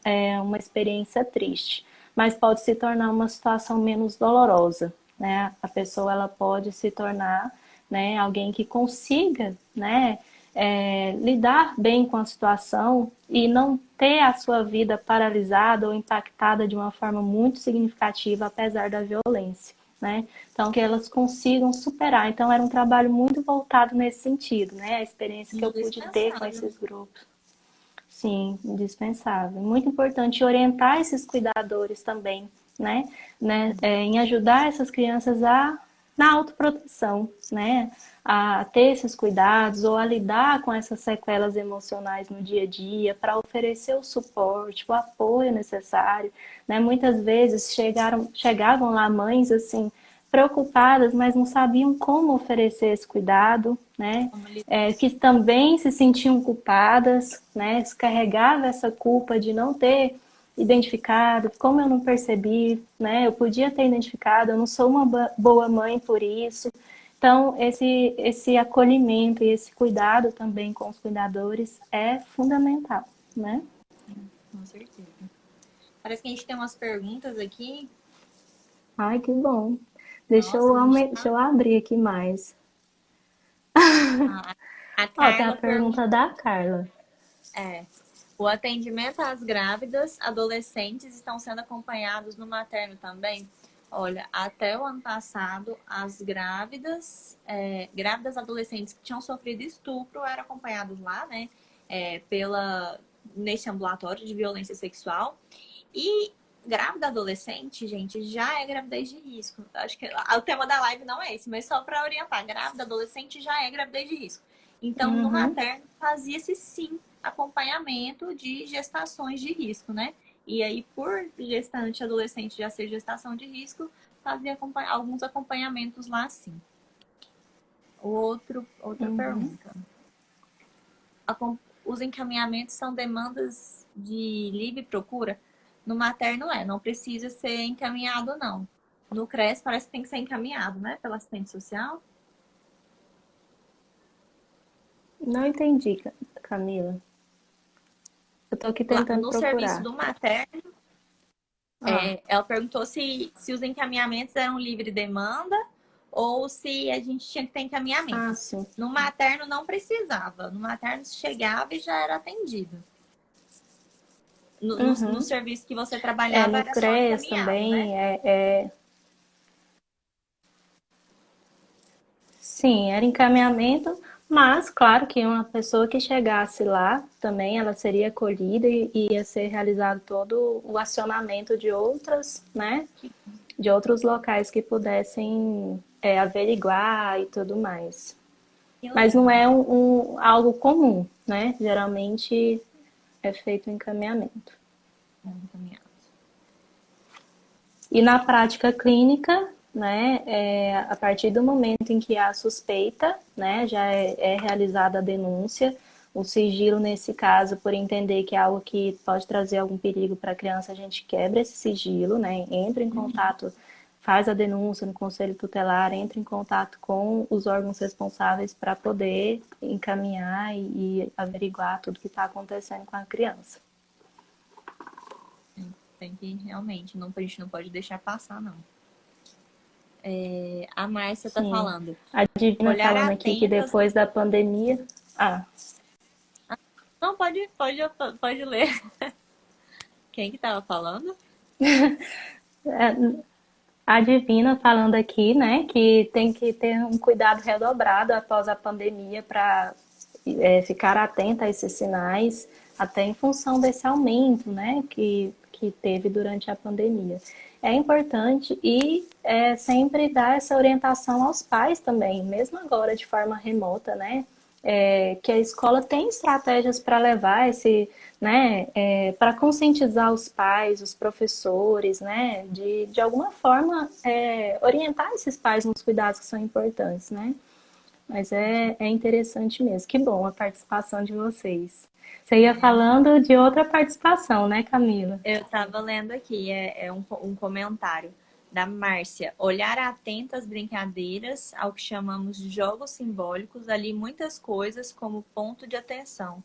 experiência triste, mas pode se tornar uma situação menos dolorosa, né? A pessoa ela pode se tornar, né, alguém que consiga, né, lidar bem com a situação e não ter a sua vida paralisada ou impactada de uma forma muito significativa, apesar da violência. né? Então, que elas consigam superar. Então, era um trabalho muito voltado nesse sentido, né? A experiência que eu pude ter com Indispensável. esses grupos. Sim, indispensável. Muito importante orientar esses cuidadores também, em ajudar essas crianças na autoproteção, né? A ter esses cuidados ou a lidar com essas sequelas emocionais no dia a dia, para oferecer o suporte, o apoio necessário, né? Muitas vezes chegavam lá mães assim preocupadas, mas não sabiam como oferecer esse cuidado, né? Como ele Que também se sentiam culpadas, né? Se carregava essa culpa de não ter identificado, como eu não percebi, né? Eu podia ter identificado, eu não sou uma boa mãe por isso. Então, esse acolhimento e esse cuidado também com os cuidadores é fundamental, né? com certeza. Parece que a gente tem umas perguntas aqui. Ai, que bom. Nossa, a gente Deixa tá. eu abrir aqui mais. A, a Ó, tem a Carla pergunta perguntou. da Carla. É, o atendimento às grávidas, adolescentes estão sendo acompanhados no materno também? Olha, até o ano passado, as grávidas adolescentes que tinham sofrido estupro eram acompanhadas lá, né? Nesse ambulatório de violência sexual. E grávida adolescente, gente, já é gravidez de risco. Acho que o tema da live não é esse, mas só para orientar. Grávida adolescente já é gravidez de risco. Então, no Uhum. materno, fazia-se sim acompanhamento de gestações de risco, né? E aí, por gestante adolescente já ser gestação de risco, fazia alguns acompanhamentos lá sim. Outra Uhum. pergunta. Os encaminhamentos são demandas de livre procura? No materno não precisa ser encaminhado, não. No CRES parece que tem que ser encaminhado, né? Pela assistente social. Não entendi, Camila. Eu tô aqui Lá, tentando no serviço procurar. do materno, Ah, ela perguntou se os encaminhamentos eram livre demanda ou se a gente tinha que ter encaminhamento. sim. No materno não precisava. No materno chegava e já era atendido. No Uhum. serviço que você trabalhava No era só CRES encaminhado, né? também sim, era encaminhamento, mas claro que uma pessoa que chegasse lá também ela seria acolhida e ia ser realizado todo o acionamento de outras, né? De outros locais que pudessem averiguar e tudo mais. Que Mas não legal. é algo comum, né? Geralmente é feito o encaminhamento. Encaminhado. E na prática clínica, né, a partir do momento em que há suspeita, né, já é realizada a denúncia, o sigilo nesse caso, por entender que é algo que pode trazer algum perigo para a criança, a gente quebra esse sigilo, né, entra em contato, faz a denúncia no conselho tutelar, entra em contato com os órgãos responsáveis para poder encaminhar e averiguar tudo que está acontecendo com a criança. Tem que realmente, a gente não pode deixar passar, não. A Márcia tá Sim, falando. a Divina Olhar falando aqui que atentas. depois da pandemia. Ah, Não, pode ler. Quem que tava falando? a Divina falando aqui, né, que tem que ter um cuidado redobrado após a pandemia para ficar atenta a esses sinais, até em função desse aumento, né, que teve durante a pandemia. É importante e sempre dar essa orientação aos pais também, mesmo agora de forma remota, né, que a escola tem estratégias para levar né, para conscientizar os pais, os professores, né, de alguma forma orientar esses pais nos cuidados que são importantes, né. Mas é interessante mesmo. Que bom a participação de vocês. Você ia falando de outra participação, né, Camila? Eu estava lendo aqui, um comentário da Márcia. Olhar atento às brincadeiras, ao que chamamos de jogos simbólicos, ali muitas coisas como ponto de atenção.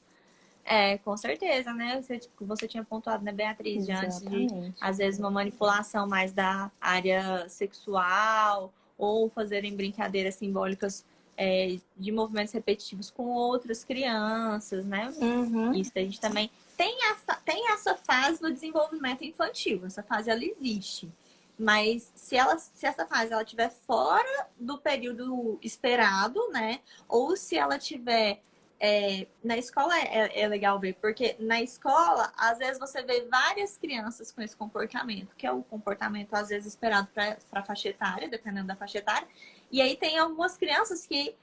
Com certeza, né? Você tinha pontuado, né, Beatriz, de antes de, Exatamente. às vezes, uma manipulação mais da área sexual ou fazerem brincadeiras simbólicas de movimentos repetitivos com outras crianças, né? Uhum. Isso a gente também tem essa fase no desenvolvimento infantil. Essa fase, ela existe. Mas se essa fase ela estiver fora do período esperado, né? Ou se ela tiver na escola é legal ver, porque na escola, às vezes você vê várias crianças com esse comportamento, que é o comportamento às vezes esperado para a faixa etária, dependendo da faixa etária. E aí tem algumas crianças que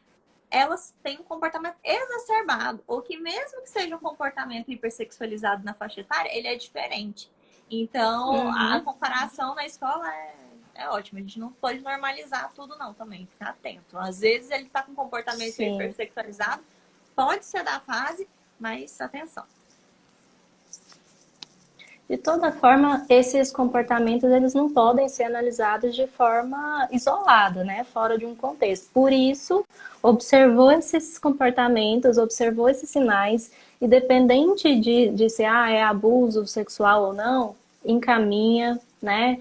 elas têm um comportamento exacerbado, ou que mesmo que seja um comportamento hipersexualizado na faixa etária, ele é diferente. Então, a Uhum. comparação na escola é ótima. A gente não pode normalizar tudo não também, ficar atento. Às vezes ele está com um comportamento Sim. hipersexualizado, pode ser da fase, mas atenção. De toda forma, esses comportamentos eles não podem ser analisados de forma isolada, né? Fora de um contexto. Por isso, observou esses comportamentos, observou esses sinais, independente de se é abuso sexual ou não, encaminha, né?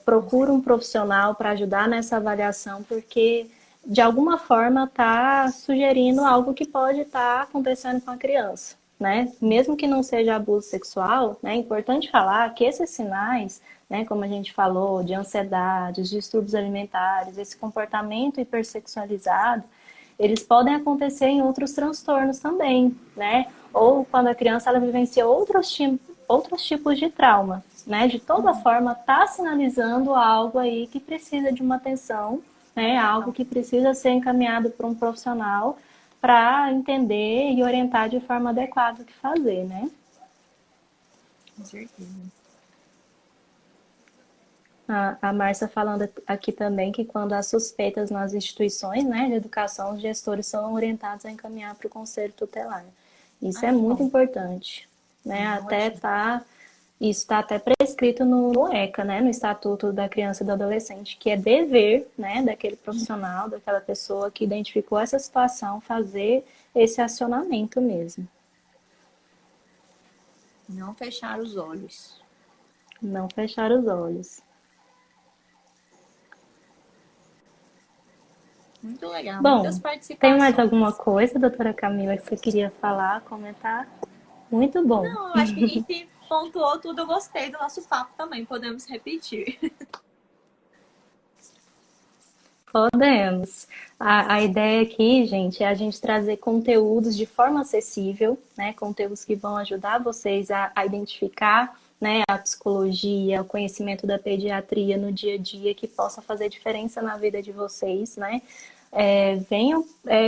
Procura um profissional para ajudar nessa avaliação, porque de alguma forma está sugerindo algo que pode estar acontecendo com a criança. Né? Mesmo que não seja abuso sexual, né, é importante falar que esses sinais, né, como a gente falou, de ansiedade, distúrbios alimentares, esse comportamento hipersexualizado, eles podem acontecer em outros transtornos também, né? Ou quando a criança ela vivencia outros tipos de trauma, né? De toda forma, está sinalizando algo aí que precisa de uma atenção, né? Algo que precisa ser encaminhado por um profissional para entender e orientar de forma adequada o que fazer, né? Com certeza. A Márcia falando aqui também que quando há suspeitas nas instituições, né, de educação, os gestores são orientados a encaminhar para o conselho tutelar. Isso Ah, é que muito bom. importante, né? Até Ótimo. tá isso está até prescrito no ECA, né, no Estatuto da Criança e do Adolescente, que é dever, né, daquele profissional, daquela pessoa que identificou essa situação, fazer esse acionamento mesmo. Não fechar os olhos. Não fechar os olhos. Muito legal, muitas Bom, tem mais alguma participações. coisa, doutora Camila, que você queria falar, comentar? Muito bom. Não, eu acho que a gente pontuou tudo. Eu gostei do nosso papo também. Podemos repetir. Podemos. A ideia aqui, gente, é a gente trazer conteúdos de forma acessível, né? Conteúdos que vão ajudar vocês a identificar, né, a psicologia, o conhecimento da pediatria no dia a dia, que possa fazer diferença na vida de vocês, né? Venham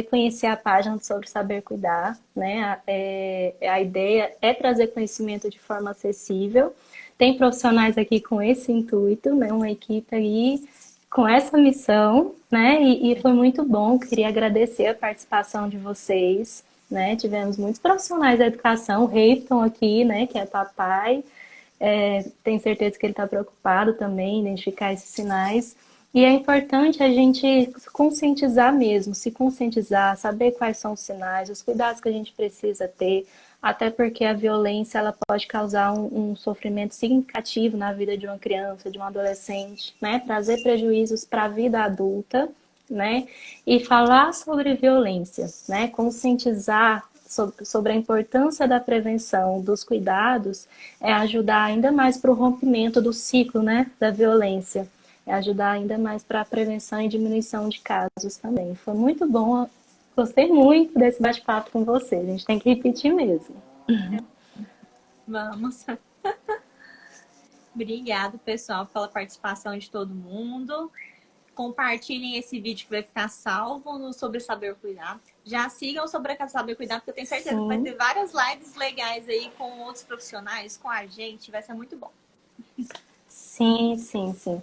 conhecer a página sobre saber cuidar, né? A ideia é trazer conhecimento de forma acessível. Tem profissionais aqui com esse intuito, né? Uma equipe aí com essa missão, né? E foi muito bom. Queria agradecer a participação de vocês, né? Tivemos muitos profissionais da educação, o Reifton aqui, né? Que é papai. Tenho certeza que ele está preocupado também em identificar esses sinais. E é importante a gente conscientizar mesmo, se conscientizar, saber quais são os sinais, os cuidados que a gente precisa ter, até porque a violência ela pode causar um sofrimento significativo na vida de uma criança, de um adolescente, né? Trazer prejuízos para a vida adulta, né? E falar sobre violência, né? Conscientizar sobre a importância da prevenção, dos cuidados, é ajudar ainda mais para o rompimento do ciclo, né, da violência. É ajudar ainda mais para a prevenção e diminuição de casos também. Foi muito bom, gostei muito desse bate-papo com você. A gente tem que repetir mesmo. Vamos. Obrigado, pessoal, pela participação de todo mundo. Compartilhem esse vídeo que vai ficar salvo no Sobre Saber Cuidar. Já sigam sobre Saber Cuidar, porque eu tenho certeza que vai Sim, ter várias lives legais aí com outros profissionais, com a gente. Vai ser muito bom. sim, sim, sim.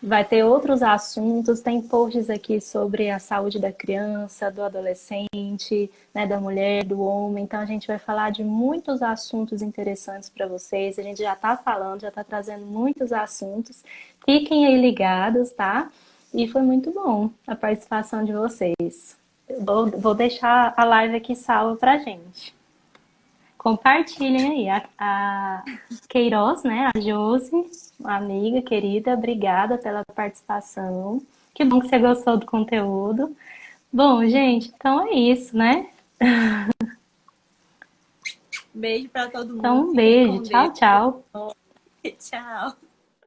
Vai ter outros assuntos, tem posts aqui sobre a saúde da criança, do adolescente, né, da mulher, do homem. Então a gente vai falar de muitos assuntos interessantes para vocês. A gente já está falando, já está trazendo muitos assuntos. Fiquem aí ligados, tá? E foi muito bom a participação de vocês. Vou deixar a live aqui salva pra gente. Compartilhem aí. A Queiroz, né? A Josi, uma amiga querida, obrigada pela participação. Que bom que você gostou do conteúdo. Bom, gente, então é isso, né? Beijo para todo Então, mundo. um Fiquem beijo. com Deus. Tchau, tchau. Tchau.